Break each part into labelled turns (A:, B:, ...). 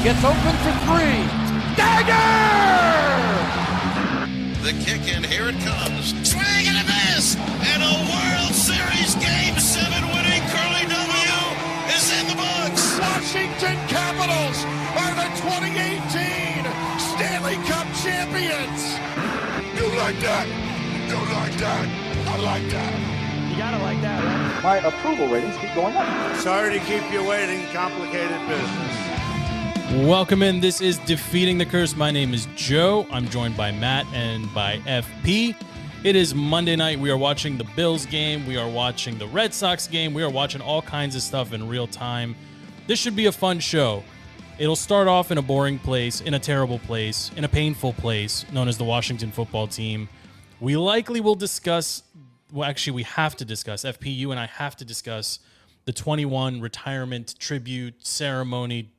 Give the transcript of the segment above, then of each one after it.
A: Gets open for three. Dagger!
B: The kick, and here it comes. Swing and a miss! And a World Series Game 7 winning Curly W is in the books.
A: Washington Capitals are the 2018 Stanley Cup champions. You like that? You like that? I like that.
C: You gotta like that, right?
D: My approval ratings keep going up.
E: Sorry to keep you waiting. Complicated business.
F: Welcome in. This is Defeating the Curse. My name is Joe. I'm joined by Matt and by FP. It is Monday night. We are watching the Bills game. We are watching the Red Sox game. We are watching all kinds of stuff in real time. This should be a fun show. It'll start off in a boring place, in a terrible place, in a painful place, known as the Washington football team. We likely will discuss, well, actually, we have to discuss, FP, you and I have to discuss the 21 retirement tribute ceremony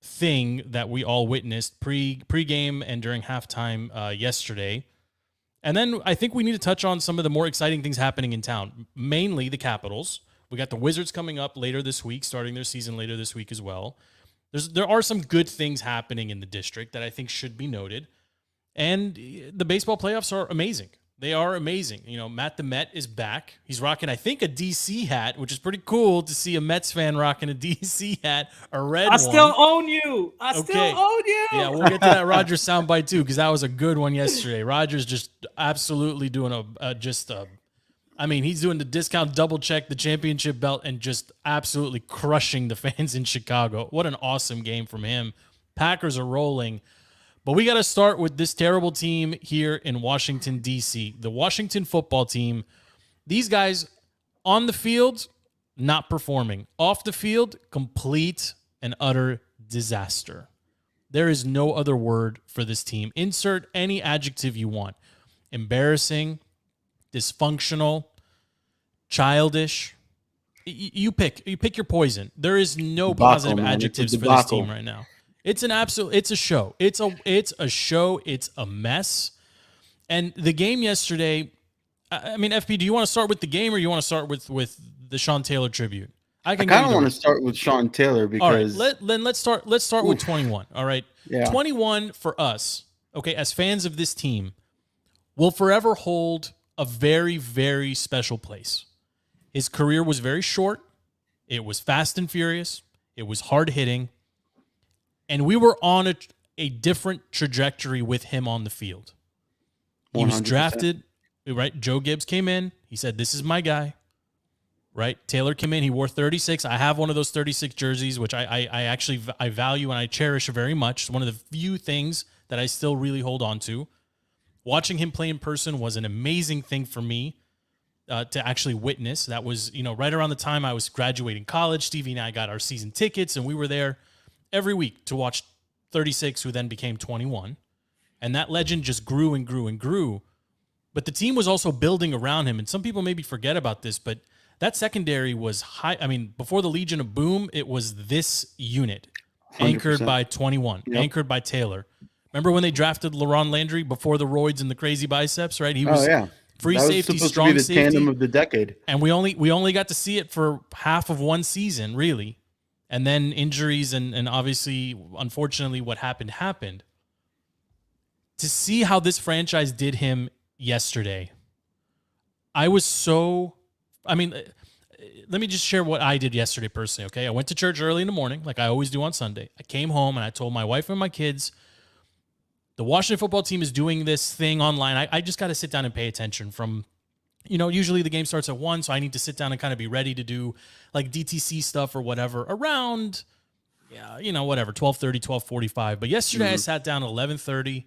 F: thing that we all witnessed pre-game and during halftime yesterday. And then I think we need to touch on some of the more exciting things happening in town, mainly the Capitals. We got the Wizards coming up later this week, starting their season later this week as well. There are some good things happening in the district that I think should be noted. And the baseball playoffs are amazing. They are amazing. You know, Matt the Met is back. He's rocking, I think, a DC hat, which is pretty cool to see a Mets fan rocking a DC hat, a red one.
C: I still own you. I still own you.
F: Yeah, we'll get to that Rodgers soundbite too, because that was a good one yesterday. Rodgers just absolutely doing he's doing the discount double check, the championship belt, and just absolutely crushing the fans in Chicago. What an awesome game from him. Packers are rolling. But we got to start with this terrible team here in Washington, D.C., the Washington football team. These guys on the field, not performing. Off the field, complete and utter disaster. There is no other word for this team. Insert any adjective you want. Embarrassing, dysfunctional, childish. You pick your poison. There is no positive adjectives for this team right now. It's a show. It's a show. It's a mess. And the game yesterday, I mean, FP, do you want to start with the game or you want to start with the Sean Taylor tribute?
D: I kind of want to start with Sean Taylor because
F: let's start with 21. All right.
D: Yeah.
F: 21 for us, okay, as fans of this team, will forever hold a very, very special place. His career was very short. It was fast and furious. It was hard hitting. And we were on a different trajectory with him on the field. He 100%. Was drafted, right? Joe Gibbs came in. He said, this is my guy, right? Taylor came in. He wore 36. I have one of those 36 jerseys, which I actually value and I cherish very much. It's one of the few things that I still really hold on to. Watching him play in person was an amazing thing for me to actually witness. That was, right around the time I was graduating college. Stevie and I got our season tickets, and we were there every week to watch 36, who then became 21. And that legend just grew and grew and grew. But the team was also building around him. And some people maybe forget about this, but that secondary was high. I mean, before the Legion of Boom, it was this unit, 100%. Anchored by 21, yep. Anchored by Taylor. Remember when they drafted LaRon Landry before the roids and the crazy biceps, right? He was free
D: that
F: safety,
D: was
F: strong
D: to be the
F: safety.
D: Tandem of the decade.
F: And we only got to see it for half of one season, really. And then injuries and obviously, unfortunately, what happened. To see how this franchise did him yesterday, let me just share what I did yesterday personally, okay? I went to church early in the morning, like I always do on Sunday. I came home and I told my wife and my kids, the Washington football team is doing this thing online. I just got to sit down and pay attention from... usually the game starts at 1, so I need to sit down and kind of be ready to do like DTC stuff or whatever around, 12:30, 12:45. But yesterday I sat down at 11:30,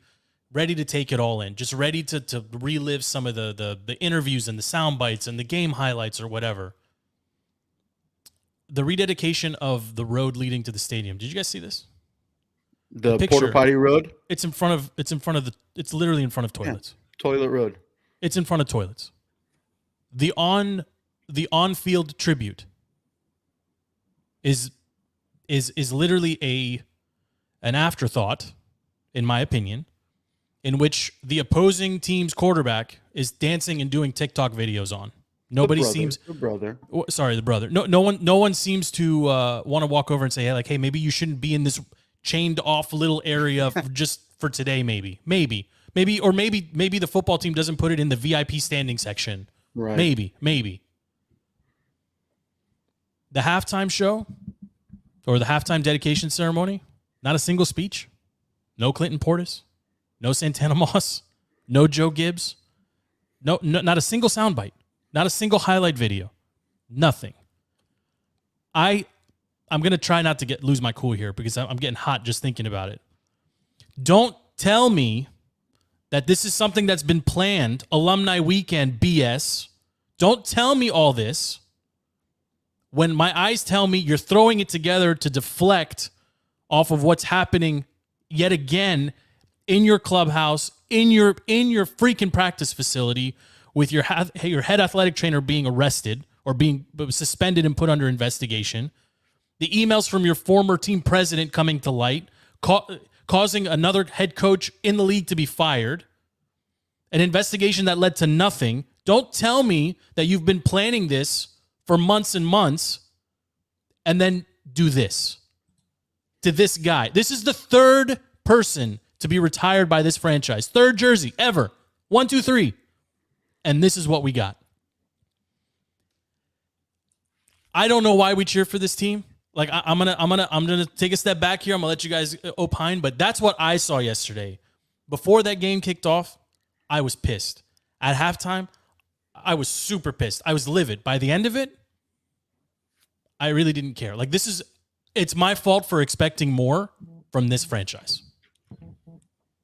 F: ready to take it all in, just ready to relive some of the interviews and the sound bites and the game highlights or whatever. The rededication of the road leading to the stadium. Did you guys see this?
D: The porta potty road?
F: It's literally in front of toilets.
D: Yeah, toilet road.
F: It's in front of toilets. The on-field tribute is literally an afterthought, in my opinion, in which the opposing team's quarterback is dancing and doing TikTok videos on. Nobody seems
D: the brother.
F: Sorry, the brother. No one seems to want to walk over and say, hey, maybe you shouldn't be in this chained off little area just for today, maybe the football team doesn't put it in the VIP standing section.
D: Right.
F: Maybe. The halftime show or the halftime dedication ceremony, not a single speech, no Clinton Portis, no Santana Moss, no Joe Gibbs, no not a single soundbite, not a single highlight video, nothing. I'm going to try not to lose my cool here because I'm getting hot just thinking about it. Don't tell me that this is something that's been planned, alumni weekend BS. Don't tell me all this when my eyes tell me you're throwing it together to deflect off of what's happening yet again in your clubhouse, in your freaking practice facility with your head athletic trainer being arrested or being suspended and put under investigation. The emails from your former team president coming to light, causing another head coach in the league to be fired. An investigation that led to nothing. Don't tell me that you've been planning this for months and months and then do this to this guy. This is the third person to be retired by this franchise. Third jersey ever. 1, 2, 3. And this is what we got. I don't know why we cheer for this team. Like I'm gonna take a step back here. I'm gonna let you guys opine, but that's what I saw yesterday. Before that game kicked off, I was pissed. At halftime, I was super pissed. I was livid. By the end of it, I really didn't care. Like it's my fault for expecting more from this franchise.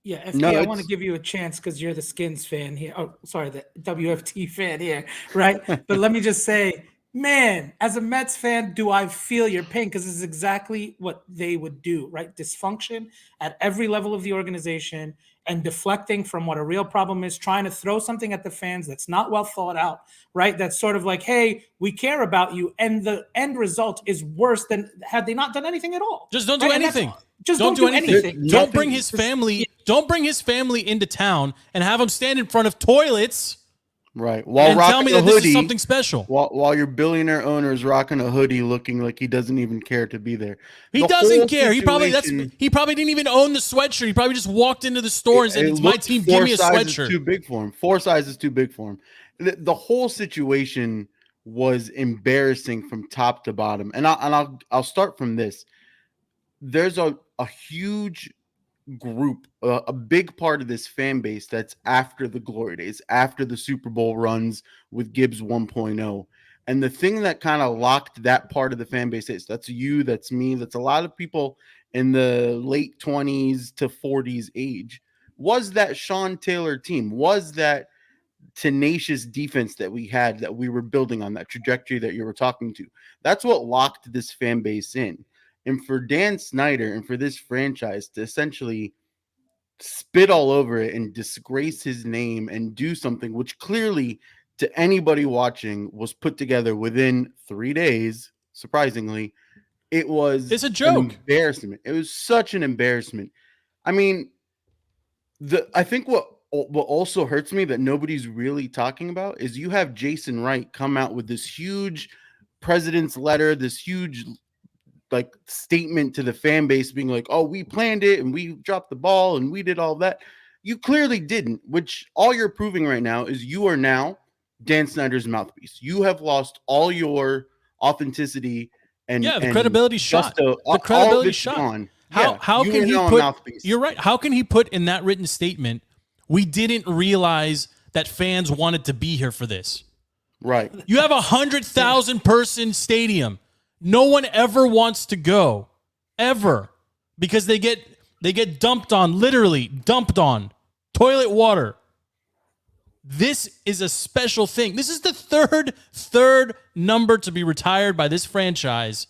C: Yeah, FP, I want to give you a chance because you're the Skins fan here. Oh, sorry, the WFT fan here, right? But let me just say, man, as a Mets fan, do I feel your pain? Because this is exactly what they would do, right? Dysfunction at every level of the organization and deflecting from what a real problem is, trying to throw something at the fans that's not well thought out, right? That's sort of like, hey, we care about you. And the end result is worse than had they not done anything at all.
F: Just don't do anything.
C: Just don't do anything.
F: Don't bring his family. Don't bring his family into town and have him stand in front of toilets.
D: Right. While rocking
F: tell me
D: a
F: that
D: hoodie,
F: this is something special.
D: While your billionaire owner is rocking a hoodie looking like he doesn't even care to be there.
F: He doesn't care. He probably didn't even own the sweatshirt. He probably just walked into the store and said, "It's my team, give me a sweatshirt."
D: Too big for him. 4 sizes too big for him. The whole situation was embarrassing from top to bottom. And I'll start from this. There's a huge group, a big part of this fan base that's after the glory days, after the Super Bowl runs with Gibbs 1.0. And the thing that kind of locked that part of the fan base is that's you, that's me, that's a lot of people in the late 20s to 40s age, was that Sean Taylor team, was that tenacious defense that we had, that we were building on, that trajectory that you were talking to. That's what locked this fan base in. And for Dan Snyder and for this franchise to essentially spit all over it and disgrace his name and do something which clearly to anybody watching was put together within 3 days, surprisingly, it's
F: a joke.
D: An embarrassment. It was such an embarrassment. I mean, I think what also hurts me that nobody's really talking about is you have Jason Wright come out with this huge president's letter, this huge like statement to the fan base being like, oh, we planned it and we dropped the ball and we did all that. You clearly didn't, which all you're proving right now is you are now Dan Snyder's mouthpiece. You have lost all your authenticity and
F: the credibility shot. The credibility shot. How can he put mouthpiece. You're right. How can he put in that written statement, we didn't realize that fans wanted to be here for this?
D: Right.
F: You have 100,000 person stadium. No one ever wants to go, ever, because they get dumped on, literally dumped on, toilet water. This is a special thing. This is the third number to be retired by this franchise.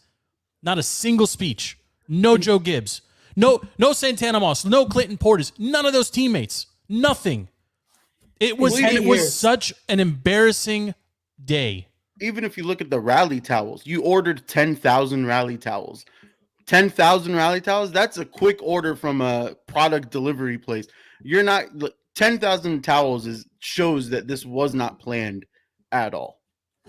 F: Not a single speech. No Joe Gibbs. No Santana Moss. No Clinton Portis. None of those teammates. Nothing. It was such an embarrassing day.
D: Even if you look at the rally towels, you ordered 10,000 rally towels. 10,000 rally towels, that's a quick order from a product delivery place. 10,000 towels shows that this was not planned at all.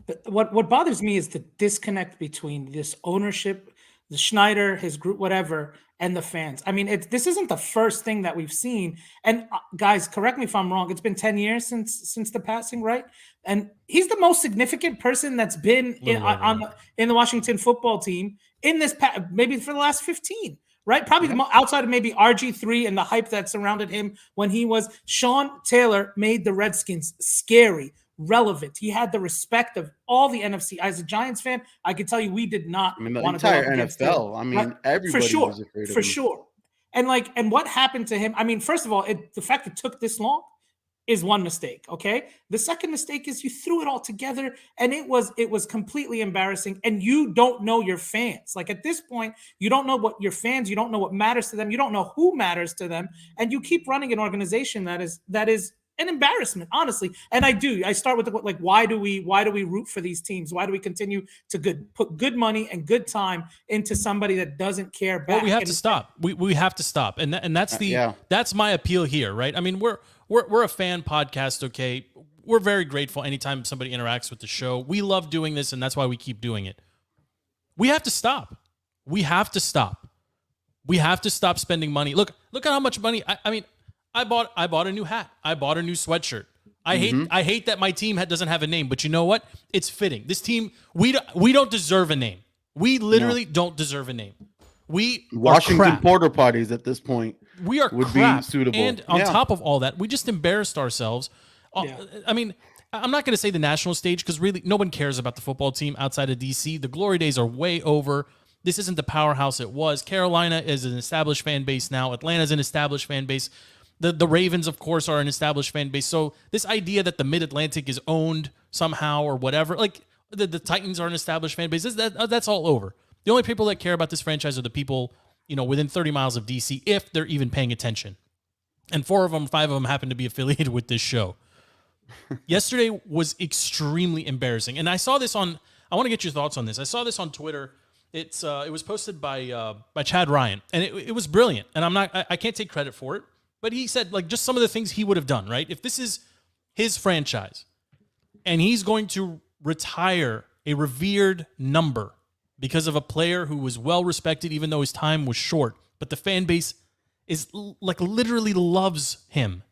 C: But what bothers me is the disconnect between this ownership, the Schneider, his group, whatever, and the fans. I mean, this isn't the first thing that we've seen. And guys, correct me if I'm wrong. It's been 10 years since the passing, right? And he's the most significant person that's been in the Washington football team in this maybe for the last 15. Right, probably outside of maybe RG3 and the hype that surrounded him when he was. Sean Taylor made the Redskins scary, relevant. He had the respect of all the NFC. As a Giants fan, I can tell you we did not want to go up against
D: NFL. I mean, everybody was afraid of him.
C: For sure. And what happened to him? I mean, first of all, the fact it took this long is one mistake, okay? The second mistake is you threw it all together, and it was completely embarrassing, and you don't know your fans. Like, at this point, you don't know what your fans, you don't know what matters to them, you don't know who matters to them, and you keep running an organization that is an embarrassment, honestly. And I start with why do we root for these teams? Why do we continue to put good money and good time into somebody that doesn't care back?
F: Well, we have to stop. We have to stop, and that's that's my appeal here, right? I mean, we're a fan podcast, okay? We're very grateful anytime somebody interacts with the show. We love doing this, and that's why we keep doing it. We have to stop. We have to stop. We have to stop spending money. Look at how much money. I mean, I bought a new hat. I bought a new sweatshirt. I hate that my team doesn't have a name, but you know what? It's fitting. This team, we don't deserve a name. We literally don't deserve a name.
D: Washington porter parties at this point.
F: We are
D: would
F: crap.
D: Be suitable.
F: And on top of all that, we just embarrassed ourselves. Yeah. I mean, I'm not going to say the national stage because really no one cares about the football team outside of DC. The glory days are way over. This isn't the powerhouse it was. Carolina is an established fan base now. Atlanta's an established fan base. The Ravens, of course, are an established fan base. So this idea that the Mid-Atlantic is owned somehow or whatever, like the Titans are an established fan base, that's all over. The only people that care about this franchise are the people, within 30 miles of DC, if they're even paying attention. And 5 of them happen to be affiliated with this show. Yesterday was extremely embarrassing. And I saw this I want to get your thoughts on this. I saw this on Twitter. It was posted by Chad Ryan, and it was brilliant. And I can't take credit for it, but he said just some of the things he would have done, right? If this is his franchise and he's going to retire a revered number because of a player who was well respected, even though his time was short, but the fan base is literally loves him.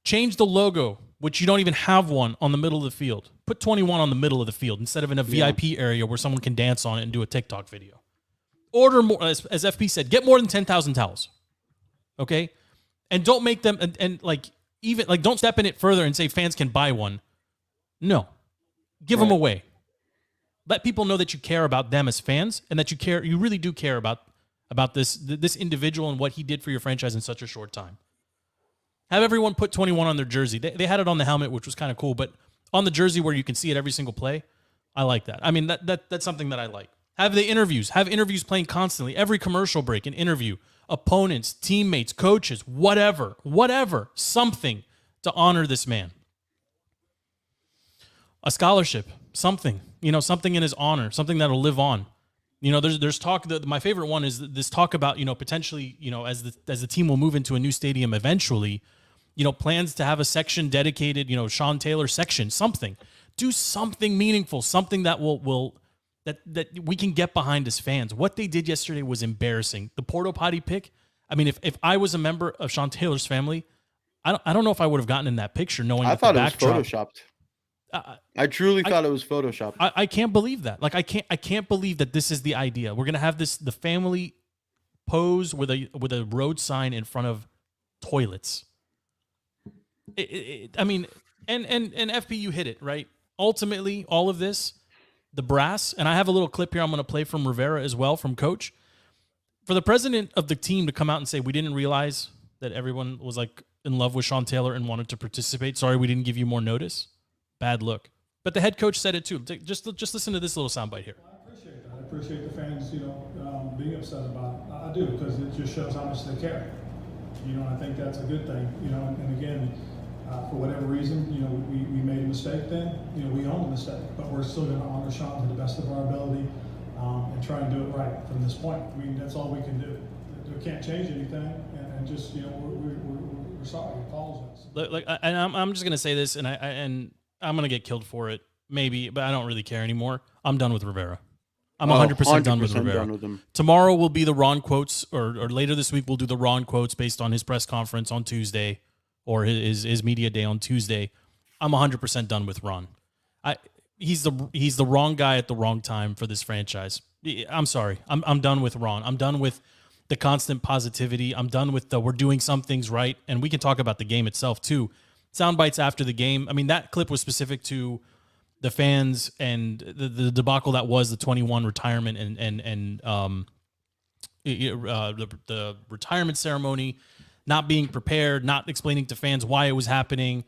F: Change the logo, which you don't even have one, on the middle of the field. Put 21 on the middle of the field instead of in a VIP area where someone can dance on it and do a TikTok video. Order more, as FP said, get more than 10,000 towels. Okay? And don't make them, don't step in it further and say fans can buy one. No. Give them away. Let people know that you care about them as fans and that you really do care about this individual and what he did for your franchise in such a short time. Have everyone put 21 on their jersey. They had it on the helmet, which was kind of cool, but on the jersey where you can see it every single play, I like that. I mean, that's something that I like. Have interviews playing constantly. Every commercial break, an interview. Opponents, teammates, coaches, whatever, something to honor this man. A scholarship, something in his honor, something that'll live on. There's talk. My favorite one is this talk about, potentially, as the team will move into a new stadium eventually, plans to have a section dedicated, Sean Taylor section, something. Do something meaningful, something that that we can get behind as fans. What they did yesterday was embarrassing. The porta potty pick. I mean, if I was a member of Sean Taylor's family, I don't know if I would have gotten in that picture knowing
D: I thought it was photoshopped. I truly thought it was photoshopped.
F: I can't believe that. I can't believe that this is the idea. We're gonna have the family pose with a road sign in front of toilets. I mean, and FP, you hit it right. Ultimately, all of this, the brass, and I have a little clip here I'm going to play from Rivera as well, from Coach. For the president of the team to come out and say, we didn't realize that everyone was in love with Sean Taylor and wanted to participate. Sorry, we didn't give you more notice. Bad look. But the head coach said it too. Just listen to this little soundbite here.
G: I appreciate that. I appreciate the fans, being upset about it. I do, because it just shows how much they care. I think that's a good thing. And again, for whatever reason, we made a mistake then. We own the mistake, but we're still going to honor Sean to the best of our ability and try and do it right from this point. I mean, that's all we can do. We can't change anything, and just we're sorry. Apologize.
F: And I'm just going to say this, and I'm going to get killed for it, maybe, but I don't really care anymore. I'm done with Rivera. I'm 100% done with
D: 100%
F: Rivera.
D: done with him.
F: Tomorrow will be the Ron quotes, or later this week we'll do the Ron quotes based on his press conference on Tuesday, or his media day on Tuesday. I'm 100% done with Ron. He's the wrong guy at the wrong time for this franchise. I'm sorry. I'm done with Ron. I'm done with the constant positivity. I'm done with we're doing some things right, and we can talk about the game itself too. Sound bites after the game. I mean, that clip was specific to the fans and the debacle that was the 21 retirement and the retirement ceremony, not being prepared, not explaining to fans why it was happening,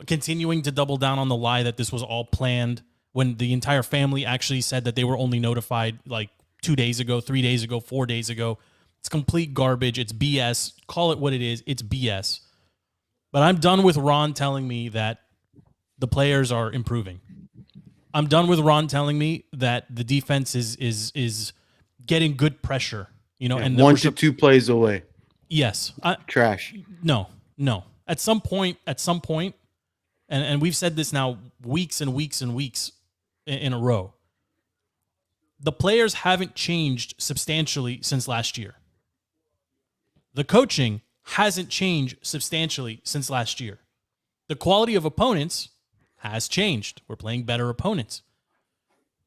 F: continuing to double down on the lie that this was all planned when the entire family actually said that they were only notified like 2 days ago, 3 days ago, 4 days ago. It's complete garbage. It's BS. Call it what it is. It's BS. But I'm done with Ron telling me that the players are improving. I'm done with Ron telling me that the defense is getting good pressure, and
D: 1 to 2 plays away.
F: Yes.
D: Trash.
F: No. At some point, and we've said this now weeks and weeks and weeks in a row, the players haven't changed substantially since last year. The coaching hasn't changed substantially since last year. The quality of opponents has changed. We're playing better opponents.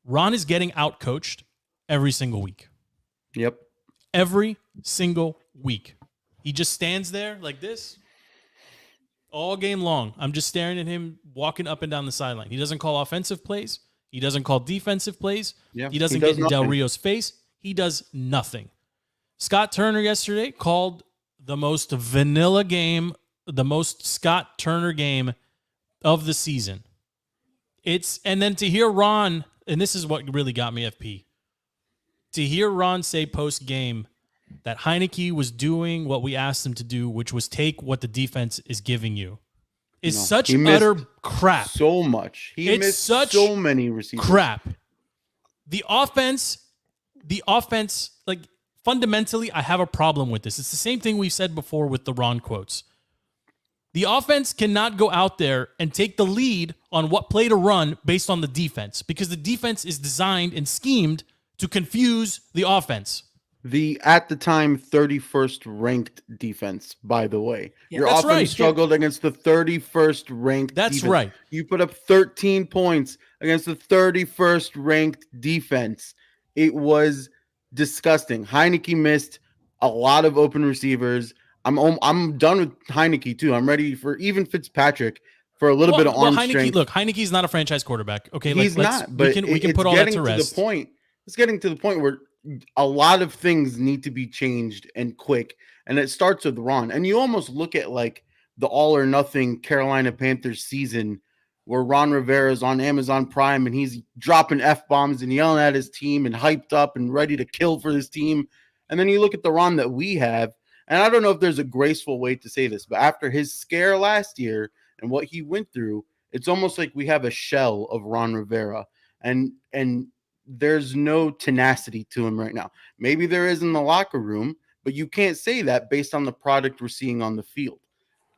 F: Ron is getting outcoached every single week.
D: Yep.
F: Every single week. He just stands there like this all game long. I'm just staring at him walking up and down the sideline. He doesn't call offensive plays. He doesn't call defensive plays.
D: Yeah,
F: he doesn't get in Del Rio's face. He does nothing. Scott Turner yesterday called the most vanilla game, the most Scott Turner game of the season. And then to hear Ron, and this is what really got me, FP, to hear Ron say post-game that Heineke was doing what we asked him to do, which was take what the defense is giving you, is such utter crap.
D: So much. He missed so many receivers.
F: Crap. The offense, like, fundamentally, I have a problem with this. It's the same thing we've said before with the Ron quotes. The offense cannot go out there and take the lead on what play to run based on the defense, because the defense is designed and schemed to confuse the offense.
D: The, at the time, 31st ranked defense, by the way.
F: Yeah,
D: your offense struggled against the 31st ranked defense.
F: That's right.
D: You put up 13 points against the 31st ranked defense. It was disgusting. Heineke missed a lot of open receivers. I'm done with Heineke too. I'm ready for even Fitzpatrick for a little bit of arm strength.
F: Look, Heineke's not a franchise quarterback. Okay,
D: he's not. But
F: we can put all that to rest.
D: It's getting to the point where a lot of things need to be changed and quick, and it starts with Ron. And you almost look at like the all or nothing Carolina Panthers season, where Ron Rivera is on Amazon Prime and he's dropping F-bombs and yelling at his team and hyped up and ready to kill for his team. And then you look at the Ron that we have, and I don't know if there's a graceful way to say this, but after his scare last year and what he went through, it's almost like we have a shell of Ron Rivera, and there's no tenacity to him right now. Maybe there is in the locker room, but you can't say that based on the product we're seeing on the field.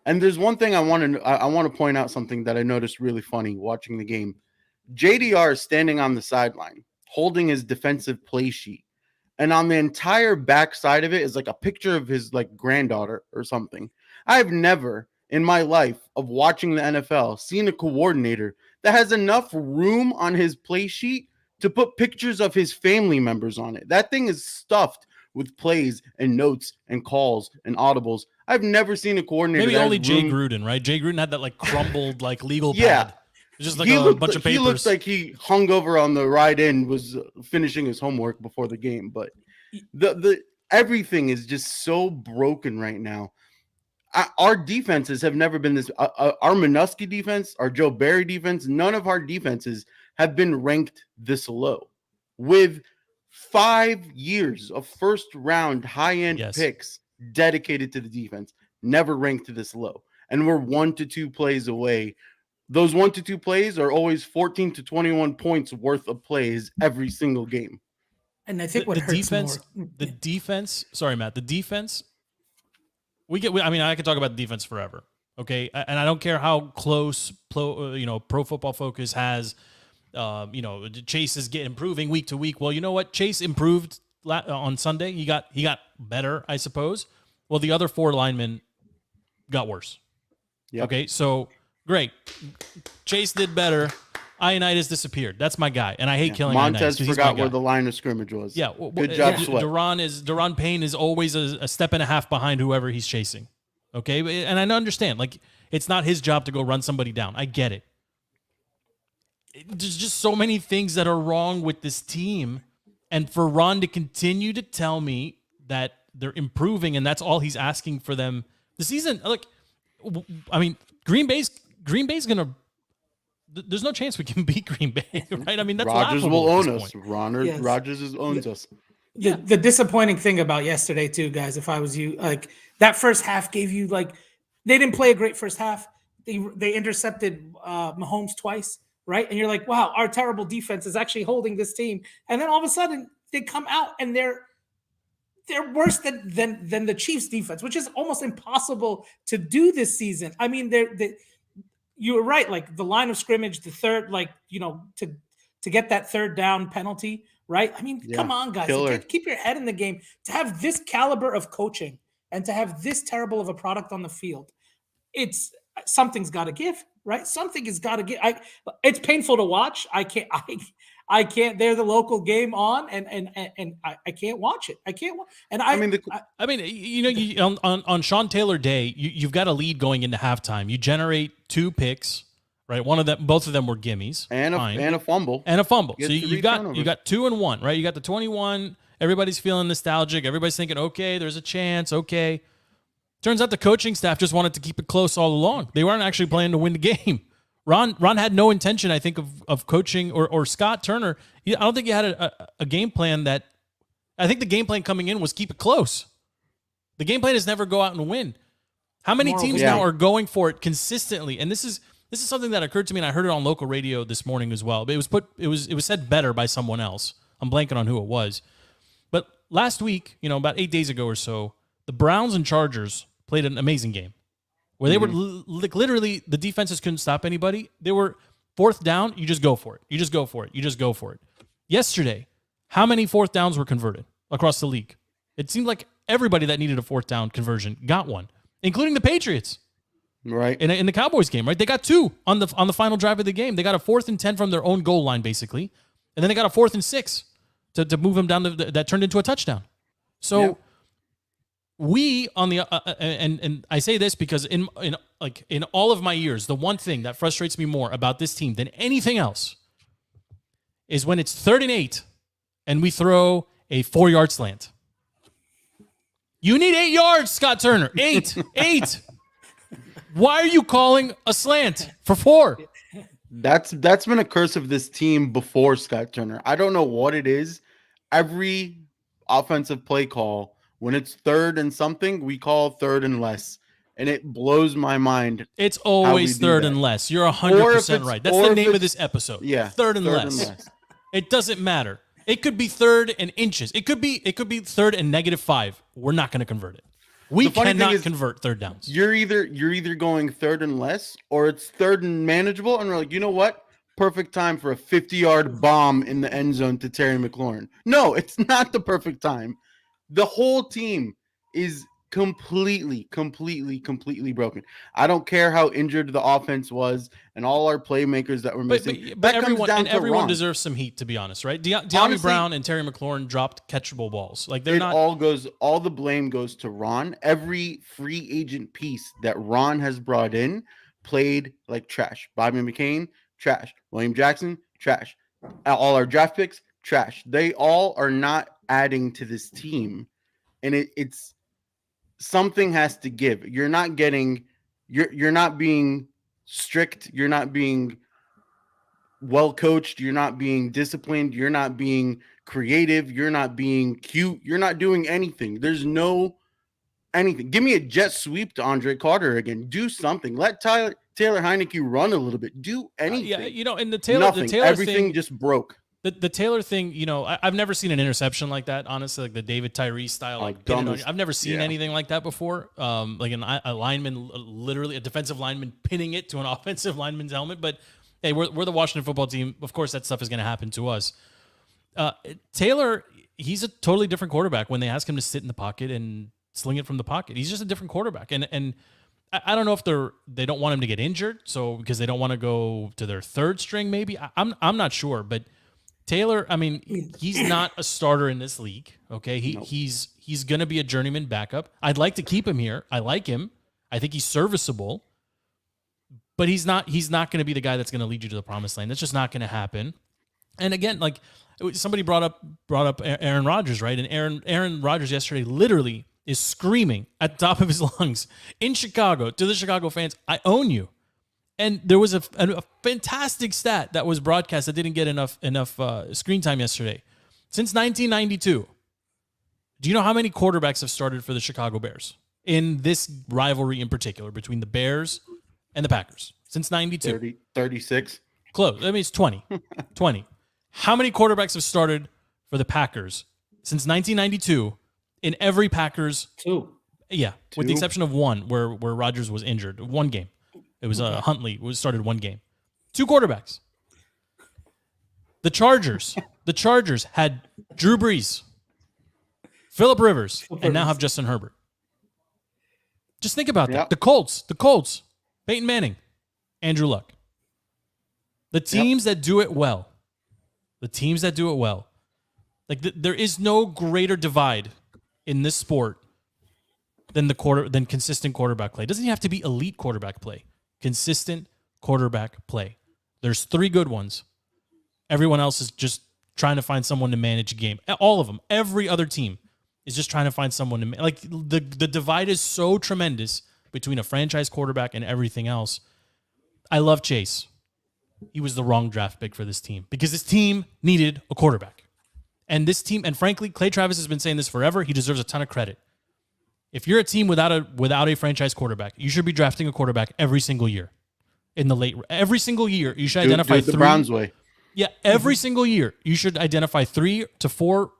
D: And there's one thing I want to point out, something that I noticed really funny watching the game. JDR is standing on the sideline holding his defensive play sheet. And on the entire back side of it is like a picture of his like granddaughter or something. I've never in my life of watching the NFL seen a coordinator that has enough room on his play sheet to put pictures of his family members on it. That thing is stuffed with plays and notes and calls and audibles. I've never seen a coordinator.
F: Maybe only Jay Gruden, right? Jay Gruden had that like crumbled like legal pad. Just like a bunch of papers.
D: He looked like he hung over on the right end, was finishing his homework before the game. But the everything is just so broken right now. Our defenses have never been this. Our Minuski defense, our Joe Barry defense, none of our defenses have been ranked this low. With 5 years of first-round high-end picks dedicated to the defense, never ranked this low. And we're 1 to 2 plays away. Those 1 to 2 plays are always 14 to 21 points worth of plays every single game.
C: And I think
F: the defense. Sorry, Matt. The defense. I mean, I could talk about the defense forever. Okay, and I don't care how close Pro Football Focus has Chase is improving week to week. Well, you know what? Chase improved on Sunday. He got better, I suppose. Well, the other 4 linemen got worse. Yep. Okay, so great. Chase did better. Ioannidis disappeared. That's my guy, and I hate killing
D: Montez
F: Ioannidis.
D: forgot where the line of scrimmage was.
F: Yeah,
D: good job, Sweat.
F: Daron Payne is always a step and a half behind whoever he's chasing. Okay, and I understand, like, it's not his job to go run somebody down. I get it. There's just so many things that are wrong with this team, and for Ron to continue to tell me that they're improving and that's all he's asking for them this season. Look, I mean, Green Bay's gonna. There's no chance we can beat Green Bay, right? I mean, that's
D: Rodgers will own us. Rodgers owns us.
C: The disappointing thing about yesterday, too, guys, if I was you, like, that first half gave you, like, they didn't play a great first half. They intercepted Mahomes twice, right? And you're like, wow, our terrible defense is actually holding this team. And then all of a sudden they come out and they're worse than the Chiefs defense, which is almost impossible to do this season. I mean, you were right. Like, the line of scrimmage, the third, like, to get that third down penalty, right? I mean, come on, guys. Keep your head in the game. To have this caliber of coaching and to have this terrible of a product on the field, something's got to give, right? Something has got to give. It's painful to watch. I can't. They're the local game on, and I can't watch it. I can't. And
F: on Sean Taylor Day, you've got a lead going into halftime. You generate 2 picks, right? Both of them were gimmies,
D: and a fumble,
F: So you got 2 and 1, right? You got the 21. Everybody's feeling nostalgic. Everybody's thinking, okay, there's a chance. Okay. Turns out the coaching staff just wanted to keep it close all along. They weren't actually planning to win the game. Ron had no intention, I think, of coaching or Scott Turner. I don't think he had a game plan that. I think the game plan coming in was keep it close. The game plan is never go out and win. How many teams now are going for it consistently? And this is something that occurred to me, and I heard it on local radio this morning as well. But it was said better by someone else. I'm blanking on who it was. But last week, about 8 days ago or so, the Browns and Chargers played an amazing game where they were literally, the defenses couldn't stop anybody. They were 4th down. You just go for it. You just go for it. You just go for it. Yesterday, how many 4th downs were converted across the league? It seemed like everybody that needed a 4th down conversion got one, including the Patriots.
D: Right.
F: In the Cowboys game, right? They got 2 on the final drive of the game. They got a 4th and 10 from their own goal line, basically. And then they got a 4th and 6 to move them down that turned into a touchdown. So we on the and I say this because in all of my years, the one thing that frustrates me more about this team than anything else is when it's 3rd and 8 and we throw a 4-yard slant. You need 8 yards, Scott Turner. 8. Why are you calling a slant for 4?
D: That's been a curse of this team before Scott Turner. I don't know what it is. Every offensive play call, when it's 3rd and something, we call 3rd and less. And it blows my mind.
F: It's always 3rd and less. You're 100% right. That's the name of this episode.
D: Yeah.
F: 3rd and less. It doesn't matter. It could be 3rd and inches. It could be 3rd and -5. We're not going to convert it. We cannot convert 3rd downs.
D: You're either going 3rd and less, or it's 3rd and manageable, and we're like, you know what? Perfect time for a 50-yard bomb in the end zone to Terry McLaurin. No, it's not the perfect time. The whole team is completely broken. I don't care how injured the offense was and all our playmakers that were missing.
F: But everyone deserves some heat, to be honest, right? De'Ami Brown and Terry McLaurin dropped catchable balls. Like
D: all the blame goes to Ron. Every free agent piece that Ron has brought in played like trash. Bobby McCain, trash. William Jackson, trash. All our draft picks, trash. They all are not adding to this team, and it's something has to give. You're not being strict. You're not being well coached. You're not being disciplined. You're not being creative. You're not being cute. You're not doing anything. There's no anything. Give me a jet sweep to Andre Carter again. Do something. Let Taylor Heineke run a little bit. Do anything.
F: And the Taylor
D: everything
F: thing
D: just broke.
F: The Taylor thing, I've never seen an interception like that, honestly, like the David Tyree style. I've never seen anything like that before. Like a lineman, literally a defensive lineman pinning it to an offensive lineman's helmet. But hey, we're the Washington football team. Of course, that stuff is going to happen to us. Taylor, he's a totally different quarterback when they ask him to sit in the pocket and sling it from the pocket. He's just a different quarterback. And I don't know if they don't want him to get injured, so because they don't want to go to their third string, maybe. I'm not sure, but Taylor, I mean, he's not a starter in this league. Okay, he's going to be a journeyman backup. I'd like to keep him here. I like him. I think he's serviceable, but he's not going to be the guy that's going to lead you to the promised land. That's just not going to happen. And again, like somebody brought up Aaron Rodgers, right? And Aaron Rodgers yesterday literally is screaming at the top of his lungs in Chicago to the Chicago fans, "I own you." And there was a fantastic stat that was broadcast that didn't get enough screen time yesterday. Since 1992, do you know how many quarterbacks have started for the Chicago Bears in this rivalry in particular between the Bears and the Packers? Since 92.
D: 36.
F: Close. I mean, it's 20. 20. How many quarterbacks have started for the Packers since 1992 in every Packers?
C: 2.
F: Yeah, 2? With the exception of one where Rodgers was injured. One game. It was Huntley started one game. 2 quarterbacks. The Chargers had Drew Brees, Phillip Rivers, and now have Justin Herbert. Just think about that. The Colts, Peyton Manning, Andrew Luck. The teams that do it well, like there is no greater divide in this sport than consistent quarterback play. It doesn't even have to be elite quarterback play. Consistent quarterback play. There's 3 good ones. Everyone else is just trying to find someone to manage a game. All of them. Every other team is just trying to find someone to like the divide is so tremendous between a franchise quarterback and everything else. I love Chase. He was the wrong draft pick for this team because this team needed a quarterback. And this team, and frankly, Clay Travis has been saying this forever. He deserves a ton of credit. If you're a team without a franchise quarterback, you should be drafting a quarterback every single year. Every single year, you should identify 3.
D: The Browns way.
F: Yeah, every single year, you should identify 3 to 4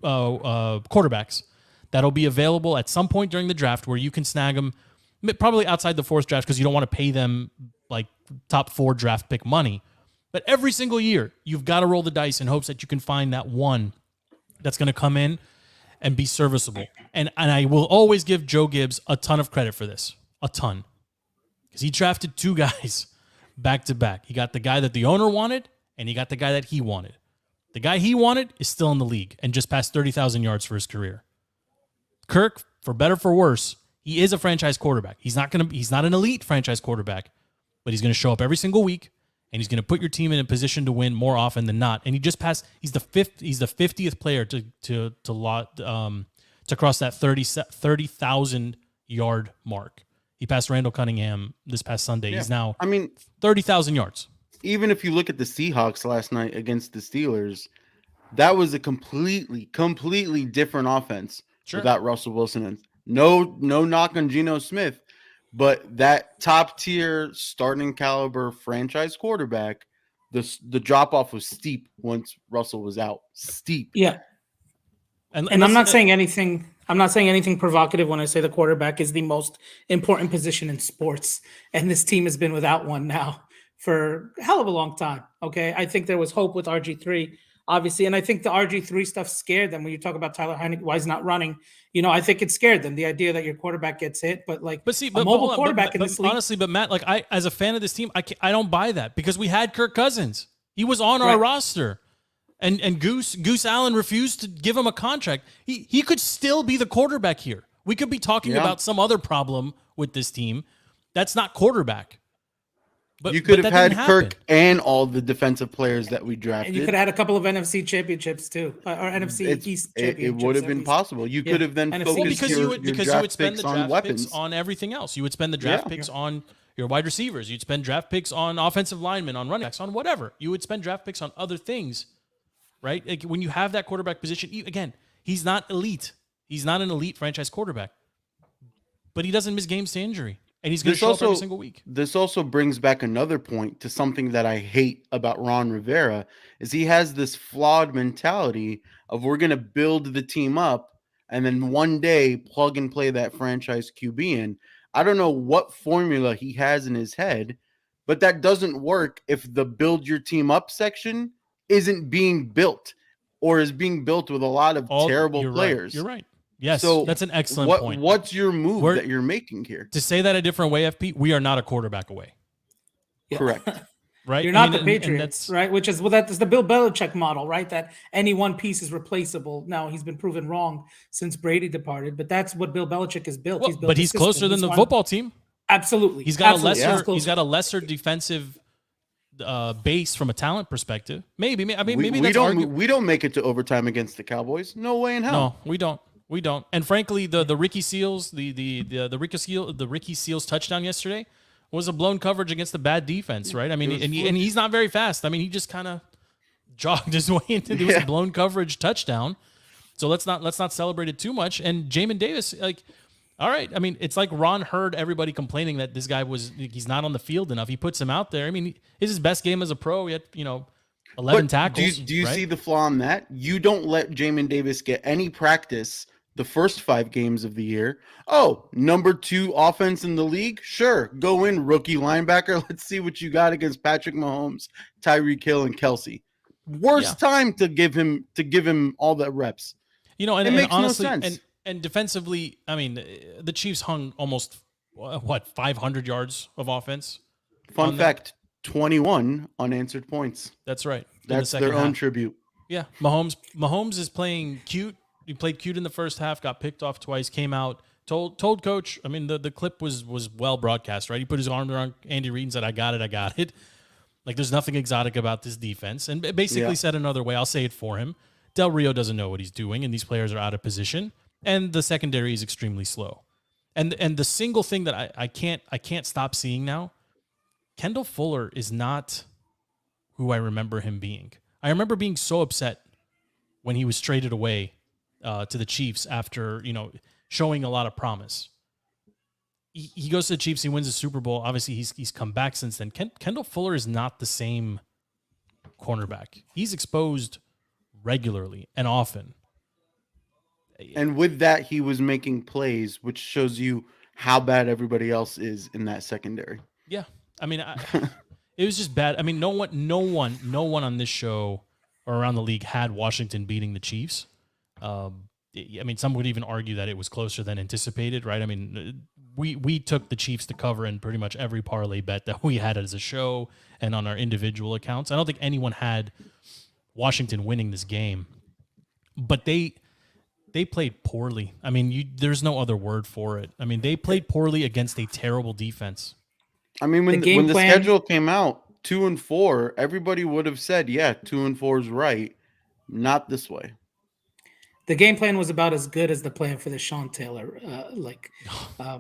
F: quarterbacks that'll be available at some point during the draft where you can snag them, probably outside the 4th draft because you don't want to pay them like top 4 draft pick money. But every single year, you've got to roll the dice in hopes that you can find that one that's going to come in and be serviceable. And I will always give Joe Gibbs a ton of credit for this. A ton. Because he drafted 2 guys back to back. He got the guy that the owner wanted, and he got the guy that he wanted. The guy he wanted is still in the league and just passed 30,000 yards for his career. Kirk, for better for worse, he is a franchise quarterback. He's not an elite franchise quarterback, but he's going to show up every single week, and he's going to put your team in a position to win more often than not. And he just passed. He's the 50th player to cross that 30,000 yard mark. He passed Randall Cunningham this past Sunday. Yeah. He's now 30,000 yards.
D: Even if you look at the Seahawks last night against the Steelers, that was a completely different offense without Russell Wilson. And no knock on Geno Smith, but that top tier starting caliber franchise quarterback, the drop off was steep once Russell was out. Steep.
C: Yeah. And I'm not saying anything. I'm not saying anything provocative when I say the quarterback is the most important position in sports, and this team has been without one now for a hell of a long time. Okay, I think there was hope with RG3, obviously, and I think the RG3 stuff scared them. When you talk about Tyler Heineke, why he's not running, I think it scared them. The idea that your quarterback gets hit, but mobile quarterback in this league.
F: Honestly, but Matt, like I, as a fan of this team, I don't buy that because we had Kirk Cousins. He was on our roster. And Goose Allen refused to give him a contract. He could still be the quarterback here. We could be talking about some other problem with this team. That's not quarterback. But
D: you could have had Kirk and all the defensive players that we drafted.
C: And you could have had a couple of NFC championships too, or NFC East championships.
D: It would have been possible. You could have then focused your draft
F: spend
D: picks
F: the
D: on
F: draft
D: weapons.
F: Picks on everything else. You would spend the draft picks on your wide receivers. You'd spend draft picks on offensive linemen, on running backs, on whatever. You would spend draft picks on other things. Right? Like when you have that quarterback position, again, he's not elite. He's not an elite franchise quarterback. But he doesn't miss games to injury. And he's going to show up every single week.
D: This also brings back another point to something that I hate about Ron Rivera is he has this flawed mentality of we're going to build the team up and then one day plug and play that franchise QB in. I don't know what formula he has in his head, But that doesn't work if the build your team up section isn't being built or is being built with a lot of terrible players.
F: You're right. Yes,
D: so
F: that's an excellent point.
D: What's your move that you're making here?
F: To say that a different way, FP, we are not a quarterback away.
C: Yeah.
D: Correct.
F: Right?
C: You're not the Patriots, right? Which is that's the Bill Belichick model, right? That any one piece is replaceable. Now he's been proven wrong since Brady departed, but that's what Bill Belichick has built.
F: Well, but he's closer than the football team.
C: Absolutely,
F: he's got a lesser defensive base from a talent perspective. Maybe we
D: don't make it to overtime against the Cowboys. No way in hell.
F: No, we don't. We don't. And frankly, the Ricky Seals, the Ricky Seals touchdown yesterday was a blown coverage against a bad defense, right? I mean, and he's not very fast. I mean, he just kind of jogged his way into this blown coverage touchdown. So let's not celebrate it too much. And Jamin Davis, like, all right. I mean, it's like Ron heard everybody complaining that this guy he's not on the field enough. He puts him out there. I mean, it's his best game as a pro. He had 11 tackles.
D: Do you see the flaw in that? You don't let Jamin Davis get any practice the first 5 games of the year. Oh, number 2 offense in the league? Sure. Go in, rookie linebacker. Let's see what you got against Patrick Mahomes, Tyreek Hill, and Kelsey. Worst time to give him all the reps.
F: And
D: it makes
F: honestly,
D: no sense.
F: And defensively, I mean, the Chiefs hung almost 500 yards of offense.
D: Fun fact, 21 unanswered points.
F: That's right.
D: That's their own tribute.
F: Yeah. Mahomes is playing cute. He played cute in the first half, got picked off twice, came out, told coach, I mean, the clip was well broadcast, right? He put his arm around Andy Reid and said, I got it. Like, there's nothing exotic about this defense. And basically said another way, I'll say it for him. Del Rio doesn't know what he's doing, and these players are out of position. And the secondary is extremely slow. And the single thing that I can't stop seeing now, Kendall Fuller is not who I remember him being. I remember being so upset when he was traded away to the Chiefs after, showing a lot of promise. He goes to the Chiefs, he wins the Super Bowl. Obviously, he's come back since then. Kendall Fuller is not the same cornerback. He's exposed regularly and often.
D: And with that, he was making plays, which shows you how bad everybody else is in that secondary.
F: Yeah. I mean, it was just bad. I mean, no one on this show or around the league had Washington beating the Chiefs. I mean, some would even argue that it was closer than anticipated, right? I mean, we took the Chiefs to cover in pretty much every parlay bet that we had as a show and on our individual accounts. I don't think anyone had Washington winning this game, but they played poorly. I mean, there's no other word for it. I mean, they played poorly against a terrible defense.
D: I mean, when the schedule came out, 2-4, everybody would have said, yeah, 2-4 is right. Not this way.
C: The game plan was about as good as the plan for the Sean Taylor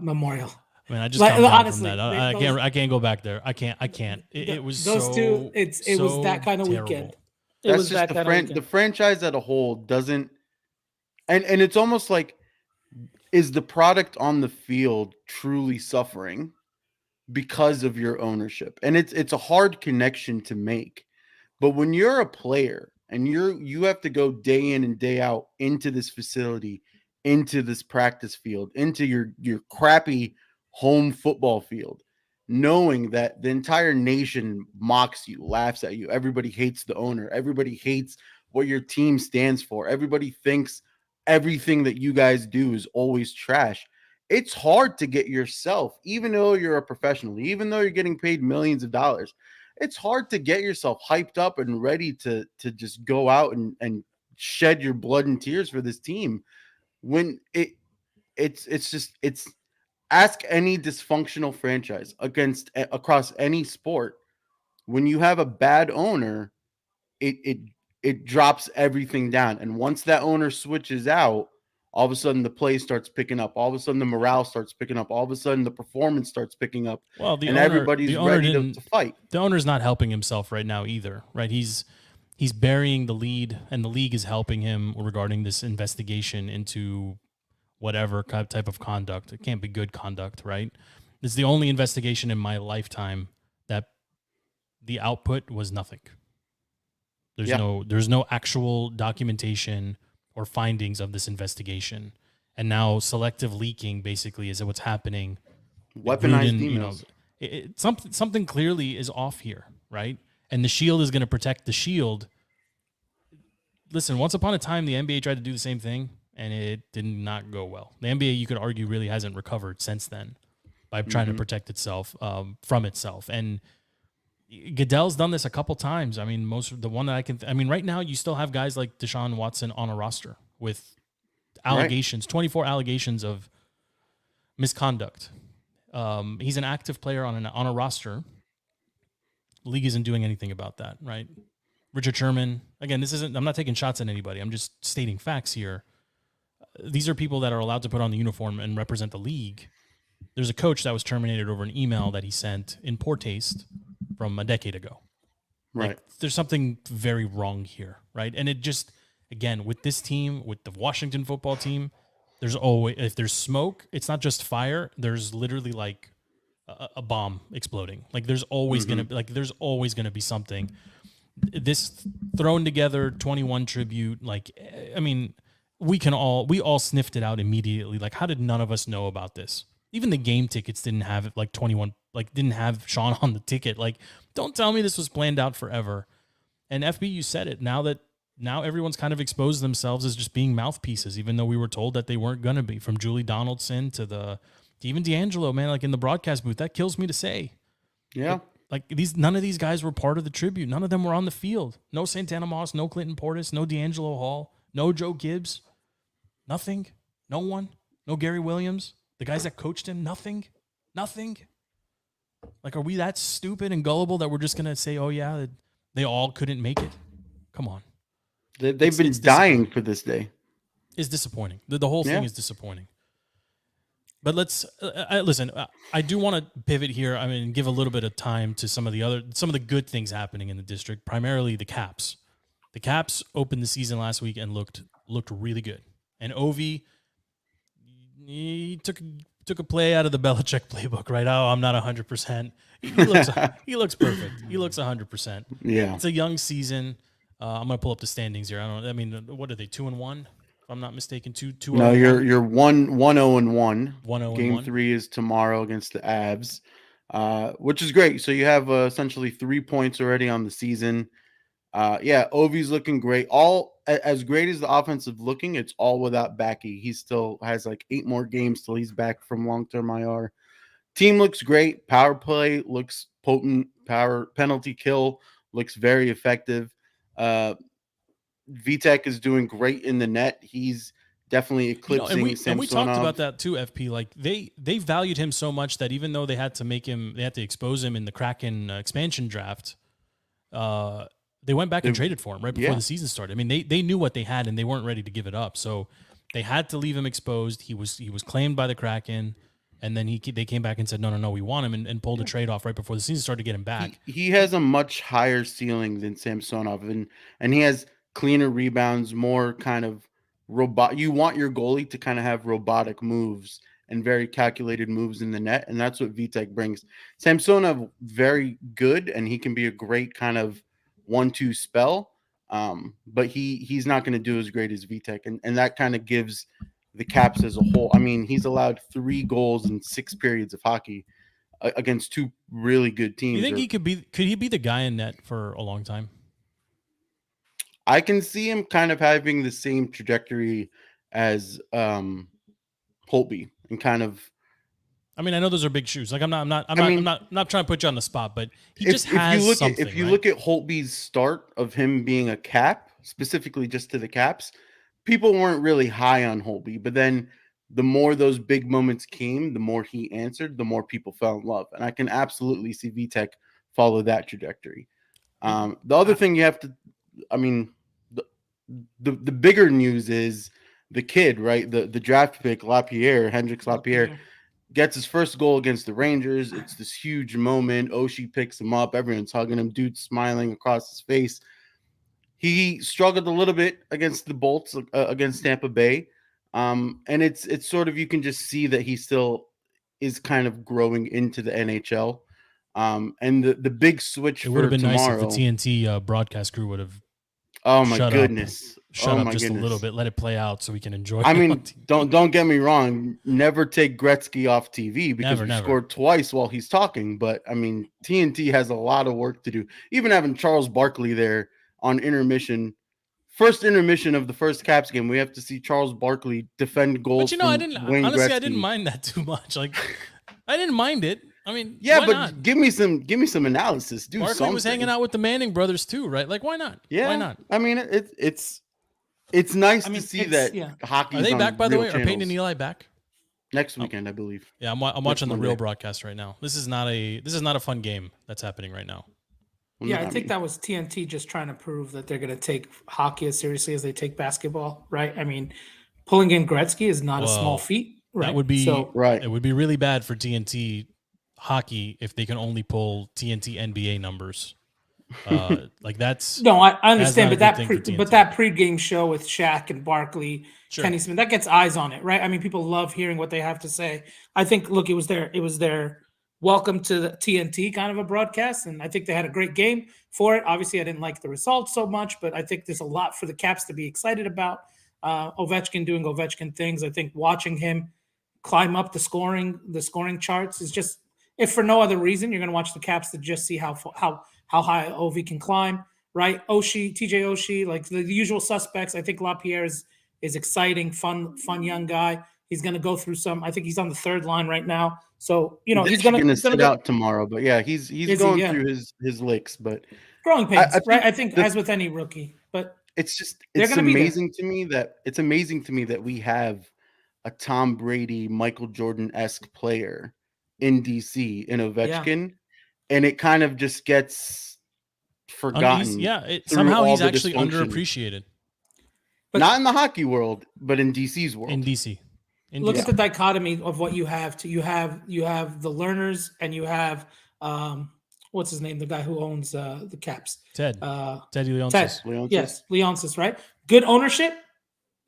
C: memorial.
F: I mean, I just come down honestly, from that. I can't go back there. I can't. It was
C: those two. It was that kind of
F: terrible.
C: weekend.
D: That's just the franchise as a whole doesn't. And it's almost like, is the product on the field truly suffering because of your ownership? And it's a hard connection to make. But when you're a player and you have to go day in and day out into this facility, into this practice field, into your crappy home football field, knowing that the entire nation mocks you, laughs at you, everybody hates the owner, everybody hates what your team stands for, everybody thinks everything that you guys do is always trash. It's hard to get yourself, even though you're a professional, even though you're getting paid millions of dollars, it's hard to get yourself hyped up and ready to just go out and shed your blood and tears for this team when it's ask any dysfunctional franchise across any sport. When you have a bad owner, it drops everything down. And once that owner switches out, all of a sudden the play starts picking up. All of a sudden the morale starts picking up. All of a sudden the performance starts picking up.
F: Well,
D: everybody's ready to fight.
F: The owner's not helping himself right now either, right? He's burying the lead, and the league is helping him regarding this investigation into whatever type of conduct. It can't be good conduct, right? It's the only investigation in my lifetime that the output was nothing. There's no actual documentation or findings of this investigation, and now selective leaking basically is what's happening.
D: Weaponized emails.
F: Something clearly is off here, right? And the Shield is going to protect the Shield. Listen, once upon a time, the NBA tried to do the same thing, and it did not go well. The NBA, you could argue, really hasn't recovered since then by trying to protect itself from itself. And Goodell's done this a couple times. I mean, the one that I can. Right now, you still have guys like Deshaun Watson on a roster with allegations, 24 allegations of misconduct. He's an active player on a roster. The league isn't doing anything about that, right? Richard Sherman, again, I'm not taking shots at anybody. I'm just stating facts here. These are people that are allowed to put on the uniform and represent the league. There's a coach that was terminated over an email that he sent in poor taste from a decade ago.
D: Right.
F: Like, there's something very wrong here, right? And it just, again, with this team, with the Washington football team, there's always, if there's smoke, it's not just fire. There's literally like a bomb exploding. Like there's always going to be something. This thrown together 21 tribute, we all sniffed it out immediately. Like, how did none of us know about this? Even the game tickets didn't have it, like 21, like didn't have Sean on the ticket. Like, don't tell me this was planned out forever. And FB, you said it. Now everyone's kind of exposed themselves as just being mouthpieces, even though we were told that they weren't going to be. From Julie Donaldson to even D'Angelo, man, like in the broadcast booth, that kills me to say.
D: Yeah.
F: None of these guys were part of the tribute. None of them were on the field. No Santana Moss, no Clinton Portis, no D'Angelo Hall, no Joe Gibbs. Nothing. No one. No Gary Williams. The guys that coached him, nothing. Like, are we that stupid and gullible that we're just going to say, oh, yeah, they all couldn't make it? Come on.
D: They've been dying for this day.
F: It's disappointing. The whole thing is disappointing. But let's listen. I do want to pivot here. Give a little bit of time to some of the good things happening in the district. Primarily the Caps. The Caps opened the season last week and looked really good. And Ovi, he took a play out of the Belichick playbook, right? Oh, I'm not 100%. He looks perfect. He looks 100%.
D: Yeah,
F: it's a young season. I'm gonna pull up the standings here. What are they? 2-1. If I'm not mistaken, 2-2.
D: No, you're 1-0-1.
F: 1-0-1.
D: Game 3 is tomorrow against the Avs, which is great. So you have essentially 3 points already on the season. Ovi's looking great. All as great as the offensive looking, it's all without Backy. He still has like 8 more games till he's back from long-term IR. Team looks great. Power play looks potent. Power penalty kill looks very effective. Vitek is doing great in the net. He's definitely eclipsing Samsonov.
F: And we talked about that too, FP. Like they valued him so much that even though they had to expose him in the Kraken expansion draft, they went back and traded for him right before the season started. They knew what they had and they weren't ready to give it up. So they had to leave him exposed. He was claimed by the Kraken. And then they came back and said, no, we want him, and pulled a trade off right before the season started to get him back.
D: He has a much higher ceiling than Samsonov, and he has cleaner rebounds, more kind of robot. You want your goalie to kind of have robotic moves and very calculated moves in the net, and that's what Vitek brings. Samsonov, very good, and he can be a great kind of 1-2 spell, but he's not going to do as great as Vitek, and that kind of gives the Caps as a whole. He's allowed 3 goals in 6 periods of hockey against 2 really good teams.
F: You think could he be the guy in net for a long time?
D: I can see him kind of having the same trajectory as Holtby and kind of.
F: I know those are big shoes. Like I'm not trying to put you on the spot, but if
D: you look at Holtby's start of him being a Cap, specifically just to the Caps, people weren't really high on Holtby, but then the more those big moments came, the more he answered, the more people fell in love. And I can absolutely see Vitek follow that trajectory. The other thing you have to, the bigger news is the kid, right? The draft pick, Hendrix Lapierre, gets his first goal against the Rangers. It's this huge moment. Oshie picks him up. Everyone's hugging him. Dude's smiling across his face. He struggled a little bit against the Bolts, against Tampa Bay. And it's sort of, you can just see that he still is kind of growing into the NHL. And the big switch for tomorrow.
F: It would have been nice if the TNT broadcast crew would have.
D: Oh my goodness.
F: shut up just
D: goodness.
F: a little bit, let it play out so we can enjoy.
D: I mean, don't get me wrong. Never take Gretzky off TV because we scored twice while he's talking. But I mean, TNT has a lot of work to do. Even having Charles Barkley there on intermission, first intermission of the first Caps game, we have to see Charles Barkley defend goals.
F: But I didn't mind that too much. Like, I didn't mind it. I mean,
D: yeah,
F: why
D: but
F: not?
D: give me some analysis. Do
F: Barkley
D: something.
F: was hanging out with the Manning brothers too, right? Like, why not?
D: Yeah,
F: why not?
D: I mean, it's nice to see that hockey.
F: Are they back, by the way? Are Peyton and Eli back
D: next weekend? I believe.
F: Yeah, I'm watching the real broadcast right now. This is not a fun game that's happening right now.
C: Yeah, I think that was TNT just trying to prove that they're going to take hockey as seriously as they take basketball, right? I mean, pulling in Gretzky is not a small feat, right?
F: That would be
D: right.
F: It would be really bad for TNT hockey if they can only pull TNT NBA numbers. Like that's
C: no, I understand, but that pregame show with Shaq and Barkley, Kenny Smith, that gets eyes on it, right? I mean, people love hearing what they have to say. I think, look, it was their welcome to the TNT kind of a broadcast, and I think they had a great game for it. Obviously, I didn't like the results so much, but I think there's a lot for the Caps to be excited about. Ovechkin doing Ovechkin things. I think watching him climb up the scoring charts is just, if for no other reason, you're going to watch the Caps to just see how high Ovi can climb, right? TJ Oshie, like the usual suspects. I think LaPierre is exciting, fun young guy. He's going to go through I think he's on the third line right now. So, he's going to sit out
D: tomorrow, but yeah, he's going through his licks, but
C: growing pains, right? I think as with any rookie, but
D: it's amazing to me that we have a Tom Brady, Michael Jordan-esque player in DC in Ovechkin, and it kind of just gets forgotten.
F: Somehow he's actually underappreciated.
C: But
D: not in the hockey world, but in DC's world.
F: In DC.
C: Look at the dichotomy of what you have. You have the learners, and you have what's his name, the guy who owns the Caps,
F: Teddy Leonsis.
C: Yes, Leonsis, right? Good ownership.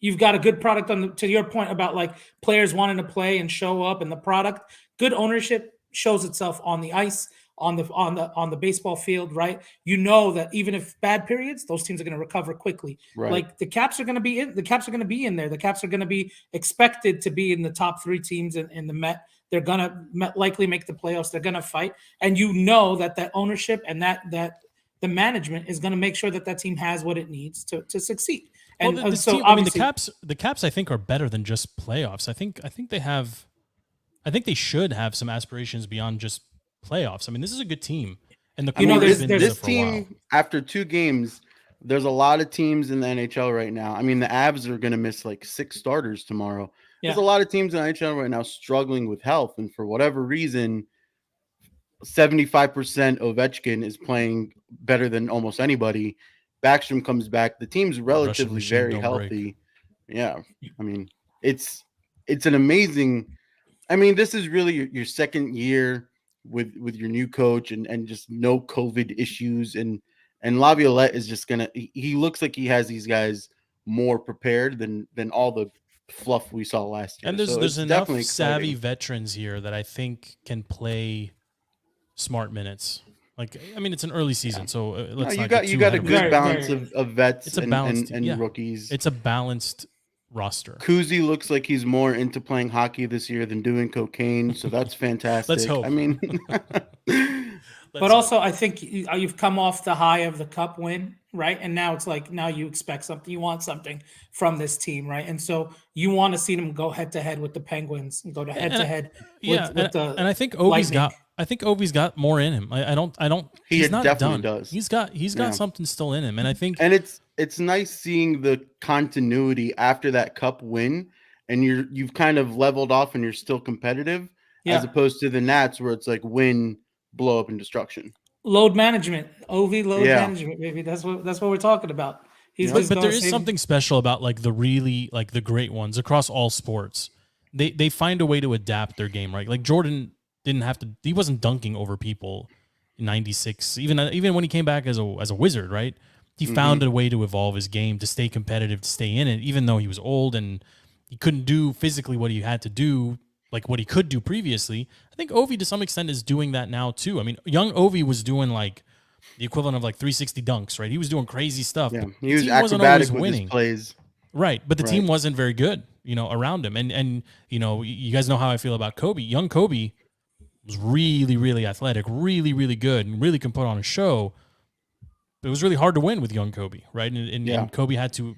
C: You've got a good product to your point about like players wanting to play and show up, and the product. Good ownership shows itself on the ice, on the baseball field, right? You know that even if bad periods, those teams are going to recover quickly.
D: Right.
C: Like the Caps are going to be in. The Caps are going to be in there. The Caps are going to be expected to be in the top 3 teams in the Met. They're going to likely make the playoffs. They're going to fight, and you know that ownership and that the management is going to make sure that team has what it needs to succeed. And
F: the Caps I think are better than just playoffs. I think they should have some aspirations beyond just playoffs. I mean, this is a good team, and
D: this team after 2 games, there's a lot of teams in the NHL right now. I mean, the Avs are going to miss like 6 starters tomorrow. Yeah. There's a lot of teams in the NHL right now struggling with health, and for whatever reason, 75% Ovechkin is playing better than almost anybody. Backstrom comes back. The team's relatively very healthy. Yeah, I mean, it's an amazing. I mean, this is really your second year with your new coach and just no COVID issues, and Laviolette is just gonna. He looks like he has these guys more prepared than all the fluff we saw last year.
F: And there's enough savvy veterans here that I think can play smart minutes. Like, I mean, it's an early season, so let's not get too
D: you got a
F: ahead
D: good balance of vets
F: it's a balanced,
D: and rookies.
F: It's a balanced roster.
D: Kuzi looks like he's more into playing hockey this year than doing cocaine, so that's fantastic.
F: Let's hope.
D: I mean,
C: but also I think you've come off the high of the cup win, right? And now it's like you expect something, you want something from this team, right? And so you want to see them go head to head with the Penguins and go to head to head with the. And
F: I think Ovi's got more in him. I don't. He's not
D: definitely
F: done.
D: Does.
F: He's got something still in him, and I think.
D: And it's nice seeing the continuity after that cup win, and you've kind of leveled off and you're still competitive, as opposed to the Nats where it's like win, blow up, and destruction.
C: Load management, management, baby. That's what we're talking about.
F: But there is something special about like the great ones across all sports. They find a way to adapt their game, right? Like Jordan. He wasn't dunking over people in 96, even when he came back as a Wizard, right? He found a way to evolve his game, to stay competitive, to stay in it, even though he was old and he couldn't do physically what he had to do, like what he could do previously. I think Ovi, to some extent, is doing that now too. I mean, young Ovi was doing like the equivalent of like 360 dunks, right? He was doing crazy stuff.
D: Yeah,
F: The
D: he was
F: team wasn't
D: acrobatic
F: always
D: with
F: winning.
D: his plays.
F: Right, but the team wasn't very good, around him. And you guys know how I feel about Kobe. Young Kobe was really, really athletic, really, really good, and really can put on a show. But it was really hard to win with young Kobe, right? And Kobe had to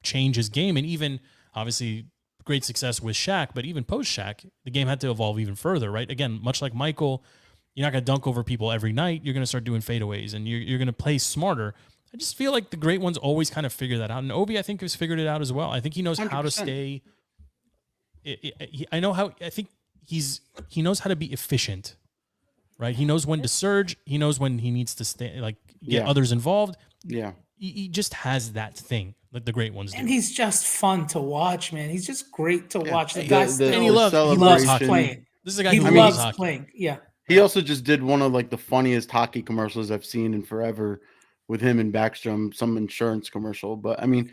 F: change his game, and even obviously great success with Shaq, but even post Shaq, the game had to evolve even further, right? Again, much like Michael, you're not going to dunk over people every night. You're going to start doing fadeaways, and you're going to play smarter. I just feel like the great ones always kind of figure that out. And Obi, I think, has figured it out as well. I think he knows 100%. How to stay. I think he knows how to be efficient, right? He knows when to surge. He knows when he needs to stay, get others involved.
D: Yeah.
F: He just has that thing that the great ones do.
C: And he's just fun to watch, man. He's just great to watch. The
F: guy, and he loves hockey.
C: Playing.
F: This is a guy
C: he
F: who
C: loves
F: hockey.
C: Playing. Yeah.
D: He also just did one of the funniest hockey commercials I've seen in forever with him and Backstrom, some insurance commercial. But I mean,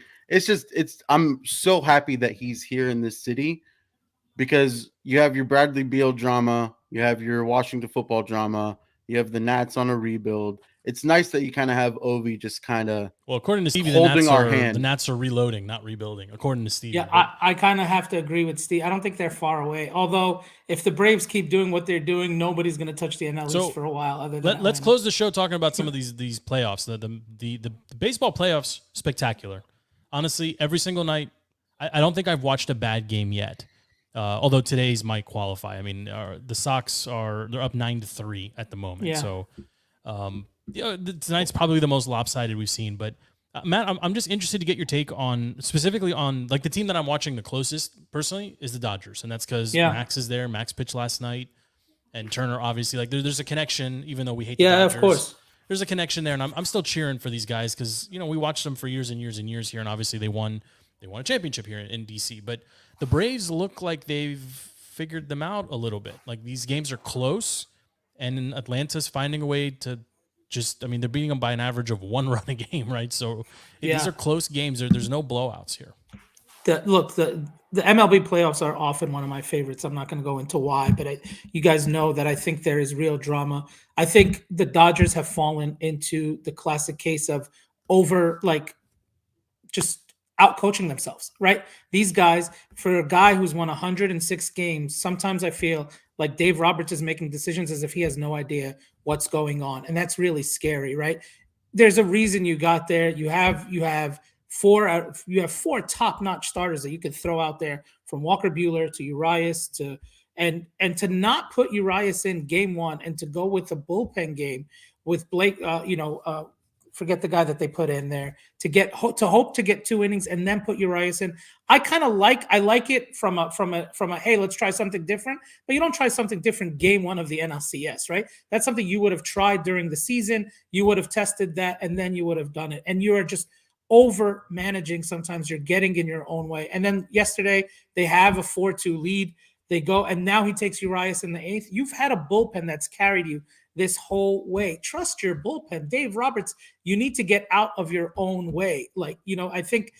D: I'm so happy that he's here in this city, because you have your Bradley Beal drama, you have your Washington football drama, you have the Nats on a rebuild. It's nice that you kind of have Ovi just kind of
F: according to Stevie,
D: holding our hand.
F: The Nats are reloading, not rebuilding, according to Stevie.
C: Yeah, right? I kind of have to agree with Steve. I don't think they're far away. Although, if the Braves keep doing what they're doing, nobody's going to touch the NL East for a while.
F: Let's close the show talking about some of these playoffs. The baseball playoffs, spectacular. Honestly, every single night, I don't think I've watched a bad game yet. Although today's might qualify. I mean, the Sox they're up 9-3 at the moment. Yeah. So, tonight's probably the most lopsided we've seen. But Matt, I'm just interested to get your take specifically on the team that I'm watching the closest personally is the Dodgers, and that's because Max is there. Max pitched last night, and Turner obviously there's a connection, even though we hate the Dodgers.
C: Yeah, of course.
F: There's a connection there, and I'm still cheering for these guys because we watched them for years and years and years here, and obviously they won a championship here in DC. But the Braves look like they've figured them out a little bit. Like, these games are close, and Atlanta's finding a way to they're beating them by an average of 1 run a game, right? So these are close games. There's no blowouts here.
C: The MLB playoffs are often one of my favorites. I'm not going to go into why, but you guys know that I think there is real drama. I think the Dodgers have fallen into the classic case of just out coaching themselves, right? These guys, for a guy who's won 106 games, sometimes I feel like Dave Roberts is making decisions as if he has no idea what's going on. And that's really scary, right? There's a reason you got there. You have four top-notch starters that you could throw out there, from Walker Buehler to Urias and to not put Urias in game 1 and to go with a bullpen game with Blake, forget the guy that they put in there to hope to get 2 innings and then put Urias in. I like it from a hey, let's try something different, but you don't try something different game 1 of the NLCS, right? That's something you would have tried during the season. You would have tested that, and then you would have done it. And you are just over managing. Sometimes you're getting in your own way. And then yesterday they have a 4-2 lead. They go, and now he takes Urias in the 8th. You've had a bullpen that's carried you this whole way. Trust your bullpen. Dave Roberts, you need to get out of your own way. I think,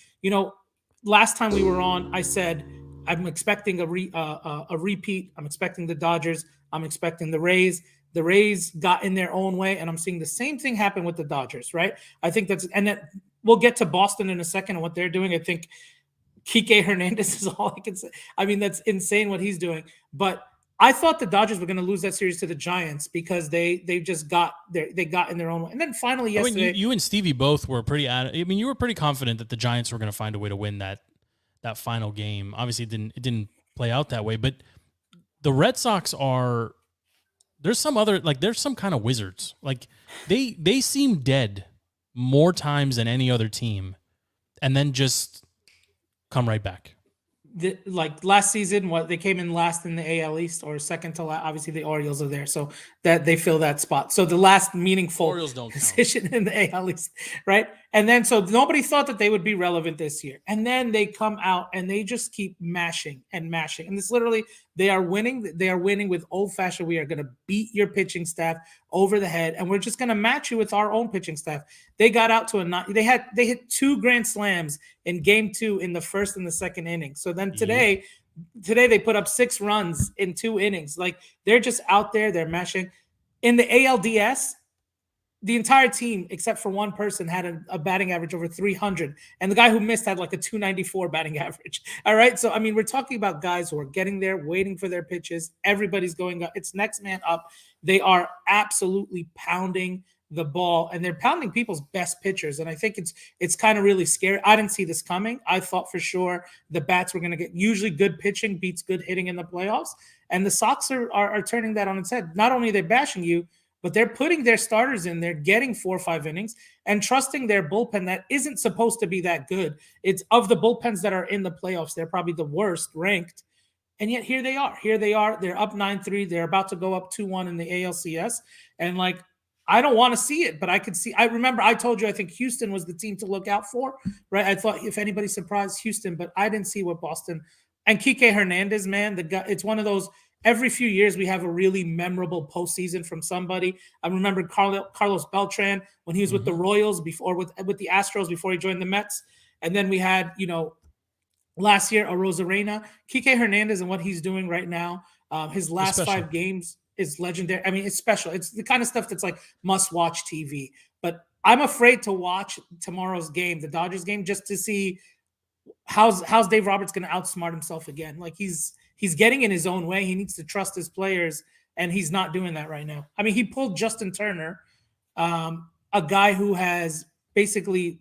C: last time we were on, I said, I'm expecting a repeat. I'm expecting the Dodgers. I'm expecting the Rays. The Rays got in their own way, and I'm seeing the same thing happen with the Dodgers, right? I think we'll get to Boston in a second and what they're doing. I think Kike Hernandez is all I can say. I mean, that's insane what he's doing. But I thought the Dodgers were going to lose that series to the Giants because they just got in their own way. And then finally yesterday,
F: you and Stevie both were pretty. You were pretty confident that the Giants were going to find a way to win that final game. Obviously, it didn't play out that way. But the Red Sox are. There's some kind of wizards. Like they seem dead more times than any other team, and then just come right back.
C: Last season, they came in last in the AL East, or second to last. Obviously, the Orioles are there, so that they fill that spot. So the last meaningful position in the AL East, right? And then so nobody thought that they would be relevant this year, and then they come out and they just keep mashing and mashing. And this literally, they are winning. They are winning with old-fashioned. We are going to beat your pitching staff over the head, and we're just going to match you with our own pitching staff. They got out to they hit 2 grand slams in game 2 in the first and the second inning. So then today they put up 6 runs in 2 innings. Like, they're just out there, they're mashing. In the ALDS, the entire team, except for one person, had a batting average over 300. And the guy who missed had like a 294 batting average. All right. So, I mean, we're talking about guys who are getting there, waiting for their pitches. Everybody's going up. It's next man up. They are absolutely pounding the ball, and they're pounding people's best pitchers. And I think it's kind of really scary. I didn't see this coming. I thought for sure the bats were going to get usually good pitching beats good hitting in the playoffs. And the Sox are turning that on its head. Not only are they bashing you, but they're putting their starters in there, getting 4 or 5 innings, and trusting their bullpen that isn't supposed to be that good. It's of the bullpens that are in the playoffs, they're probably the worst ranked. And yet here they are. They're up 9-3. They're about to go up 2-1 in the ALCS. And like, I don't want to see it, but I could see. I remember I told you I think Houston was the team to look out for, right? I thought if anybody surprised Houston, but I didn't see what Boston and Kike Hernandez, man, the guy. It's one of those. Every few years we have a really memorable postseason from somebody. I remember Carlos Beltran when he was with the Royals before, with the Astros before he joined the Mets, and then we had last year a Rosarena, Kike Hernandez, and what he's doing right now. His last 5 games is legendary. I mean, it's special. It's the kind of stuff that's like must-watch TV. But I'm afraid to watch tomorrow's game, the Dodgers game, just to see how's Dave Roberts going to outsmart himself again. Like he's getting in his own way. He needs to trust his players, and he's not doing that right now. I mean, he pulled Justin Turner, a guy who has basically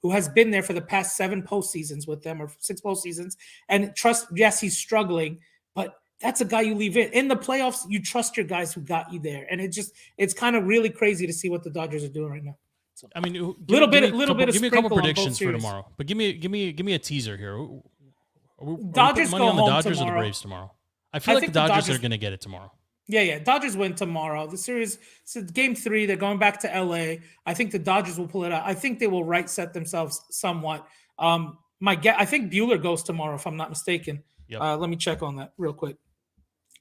C: who has been there for the past 7 postseasons with them, or 6 postseasons, and yes, he's struggling, but that's a guy you leave in the playoffs. You trust your guys who got you there, and it's kind of really crazy to see what the Dodgers are doing right now. So,
F: I mean,
C: give me
F: a couple predictions for tomorrow, but give me a teaser here. Are we
C: Dodgers
F: money
C: go
F: on the
C: home
F: Dodgers
C: tomorrow.
F: or the Braves tomorrow? I feel like the Dodgers are going to get it tomorrow.
C: Yeah. Dodgers win tomorrow. The series, so game 3, they're going back to LA. I think the Dodgers will pull it out. I think they will set themselves somewhat. I think Buehler goes tomorrow, if I'm not mistaken.
F: Yep.
C: Let me check on that real quick.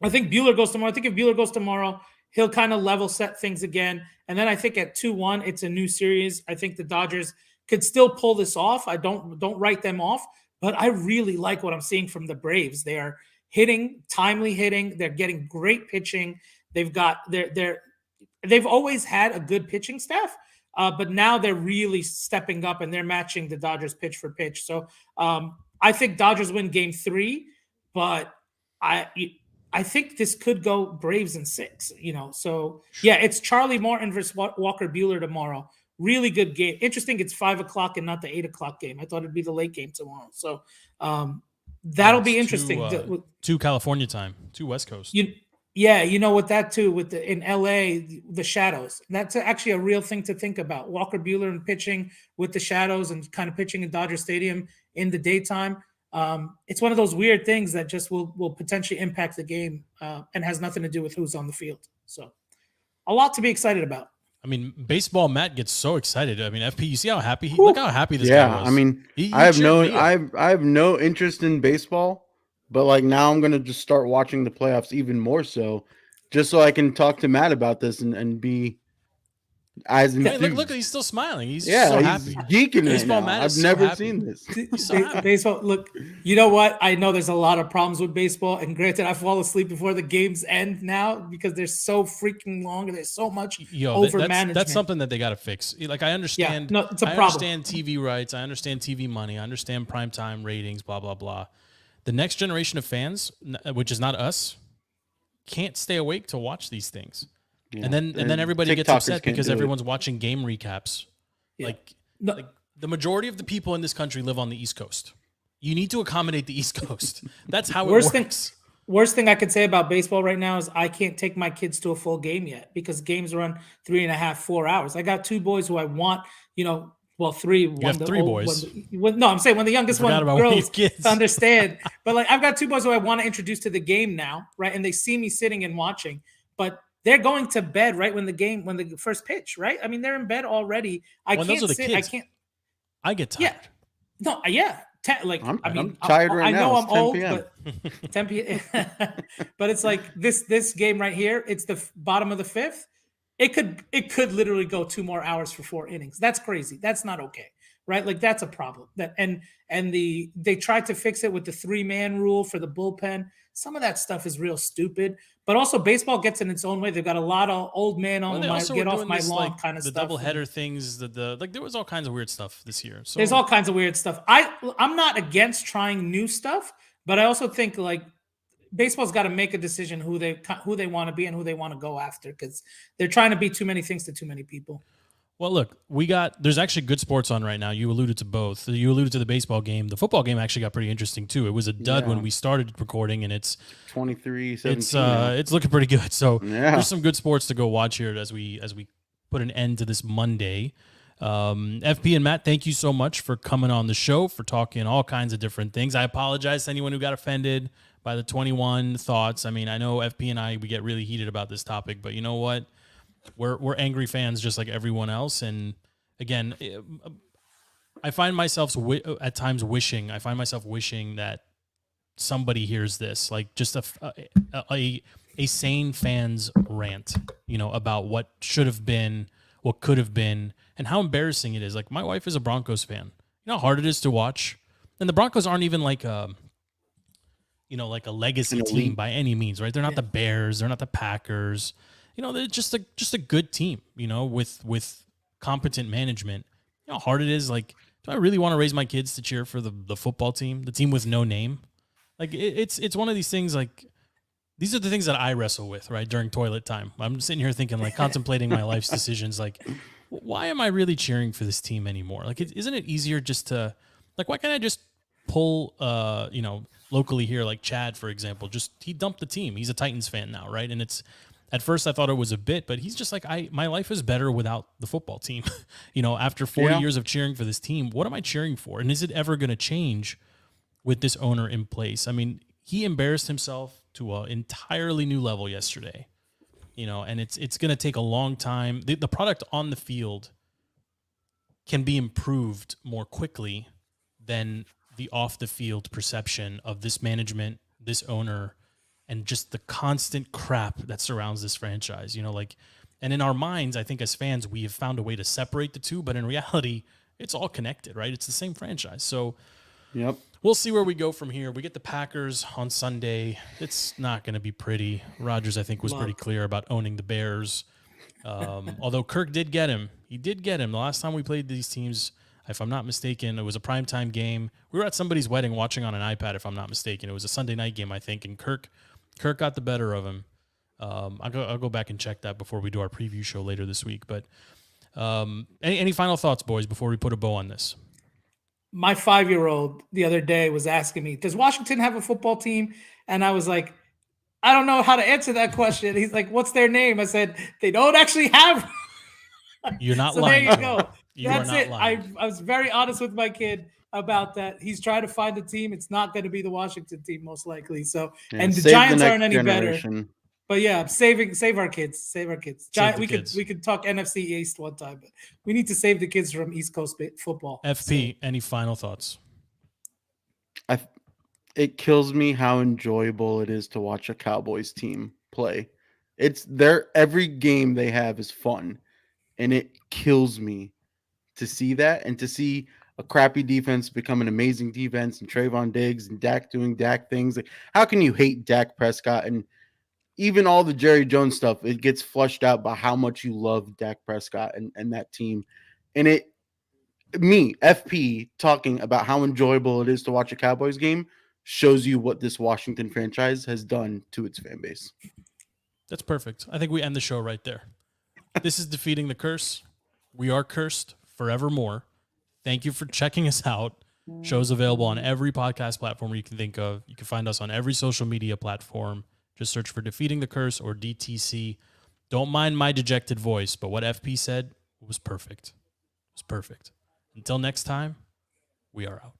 C: I think Buehler goes tomorrow. I think if Buehler goes tomorrow, he'll kind of level set things again. And then I think at 2-1, it's a new series. I think the Dodgers could still pull this off. I don't write them off, but I really like what I'm seeing from the Braves. They are hitting, timely hitting. They're getting great pitching. They've always had a good pitching staff, but now they're really stepping up and they're matching the Dodgers pitch for pitch. So I think Dodgers win game 3, but I think this could go Braves in 6, So, yeah, it's Charlie Morton versus Walker Buehler tomorrow. Really good game. Interesting, it's 5 o'clock and not the 8 o'clock game. I thought it'd be the late game tomorrow. So, that'll be interesting.
F: 2 California time, 2 West Coast.
C: With that too, in LA, the shadows. That's actually a real thing to think about. Walker Buehler and pitching with the shadows and kind of pitching in Dodger Stadium in the daytime. It's one of those weird things that just will potentially impact the game and has nothing to do with who's on the field. So a lot to be excited about.
F: I mean, baseball Matt gets so excited. I mean, FP, you see how happy look how happy this guy was.
D: I mean, I have no interest in baseball, but now I'm gonna just start watching the playoffs even more so, just so I can talk to Matt about this and be as enthused.
F: Look, he's still smiling. He's so happy.
D: Geeking baseball, man. I've never seen this.
C: Baseball. Look, you know what? I know there's a lot of problems with baseball, and granted, I fall asleep before the games end now because they're so freaking long and there's so much overmanagement.
F: That's something that they got to fix. I understand.
C: Yeah, no, it's a problem.
F: I understand TV rights. I understand TV money. I understand primetime ratings. Blah blah blah. The next generation of fans, which is not us, can't stay awake to watch these things. Yeah. And then everybody gets upset because everyone's watching game recaps. Yeah. The majority of the people in this country live on the East Coast. You need to accommodate the East Coast. That's how it works.
C: Worst thing I could say about baseball right now is I can't take my kids to a full game yet because games run 3.5, 4 hours. I got 2 boys who I want, 3.
F: You have 3 boys.
C: No, I'm saying when the youngest one grows to understand. But I've got 2 boys who I want to introduce to the game now, right? And they see me sitting and watching, but they're going to bed right when the first pitch, right? I mean, they're in bed already. I
F: get tired.
C: Yeah. No, yeah.
D: I'm tired right now.
C: I know I'm old,
D: PM.
C: but 10 p.m. But it's like this game right here. It's the bottom of the 5th. It could literally go 2 more hours for 4 innings. That's crazy. That's not okay, right? Like that's a problem. They tried to fix it with the 3-man rule for the bullpen. Some of that stuff is real stupid, but also baseball gets in its own way. They've got a lot of old man on my get off my lawn kind of
F: the
C: stuff.
F: The doubleheader things, there was all kinds of weird stuff this year. So
C: there's all kinds of weird stuff. I'm not against trying new stuff, but I also think like baseball's got to make a decision who they want to be and who they want to go after, because they're trying to be too many things to too many people.
F: Well, look, there's actually good sports on right now. You alluded to both. You alluded to the baseball game. The football game actually got pretty interesting too. It was a dud when we started recording, and it's
D: 23-17.
F: It's looking pretty good. So there's some good sports to go watch here as we put an end to this Monday. FP and Matt, thank you so much for coming on the show, for talking all kinds of different things. I apologize to anyone who got offended by the 21 thoughts. I mean, I know FP and I, we get really heated about this topic, but you know what? We're angry fans just like everyone else. And again, I find myself at times wishing that somebody hears this, like just a sane fan's rant, about what should have been, what could have been, and how embarrassing it is. Like, my wife is a Broncos fan. You know how hard it is to watch? And the Broncos aren't even like a legacy team by any means, right? They're not the Bears. They're not the Packers. They're just a good team, with competent management. You know how hard it is? Like, do I really want to raise my kids to cheer for the football team, the team with no name? Like, it's one of these things, like, these are the things that I wrestle with, right, during toilet time. I'm sitting here thinking, like, contemplating my life's decisions, like, why am I really cheering for this team anymore? Like, isn't it easier just to, like, why can't I just pull, locally here, like Chad, for example, he dumped the team. He's a Titans fan now, right? And at first I thought it was a bit, but he's just like, my life is better without the football team. After 40 years of cheering for this team, what am I cheering for? And is it ever going to change with this owner in place? I mean, he embarrassed himself to an entirely new level yesterday, and it's going to take a long time. The product on the field can be improved more quickly than the off the field perception of this management, this owner, and just the constant crap that surrounds this franchise, and in our minds, I think as fans, we have found a way to separate the two, but in reality, it's all connected, right? It's the same franchise. So we'll see where we go from here. We get the Packers on Sunday. It's not going to be pretty. Rodgers, I think, was pretty clear about owning the Bears. Although Kirk did get him. He did get him. The last time we played these teams, if I'm not mistaken, it was a primetime game. We were at somebody's wedding watching on an iPad, if I'm not mistaken. It was a Sunday night game, I think, and Kirk got the better of him. I'll go back and check that before we do our preview show later this week. But any final thoughts, boys, before we put a bow on this?
C: My 5-year-old the other day was asking me, does Washington have a football team? And I was like, I don't know how to answer that question. He's like, what's their name? I said, they don't actually have.
F: You're not
C: so
F: lying.
C: There you go.
F: That's it.
C: I was very honest with my kid about that. He's trying to find a team. It's not going to be the Washington team, most likely. So, and the Giants aren't any better. But yeah, save our kids. We could talk NFC East one time, but we need to save the kids from East Coast football.
F: FP, any final thoughts?
D: It kills me how enjoyable it is to watch a Cowboys team play. Every game they have is fun, and it kills me to see that and to see a crappy defense become an amazing defense, and Trayvon Diggs and Dak doing Dak things. Like, how can you hate Dak Prescott? And even all the Jerry Jones stuff, it gets flushed out by how much you love Dak Prescott and that team. And FP, talking about how enjoyable it is to watch a Cowboys game shows you what this Washington franchise has done to its fan base.
F: That's perfect. I think we end the show right there. This is Defeating the Curse. We are cursed forevermore. Thank you for checking us out. Shows available on every podcast platform you can think of. You can find us on every social media platform. Just search for Defeating the Curse or DTC. Don't mind my dejected voice, but what FP said was perfect. It was perfect. Until next time, we are out.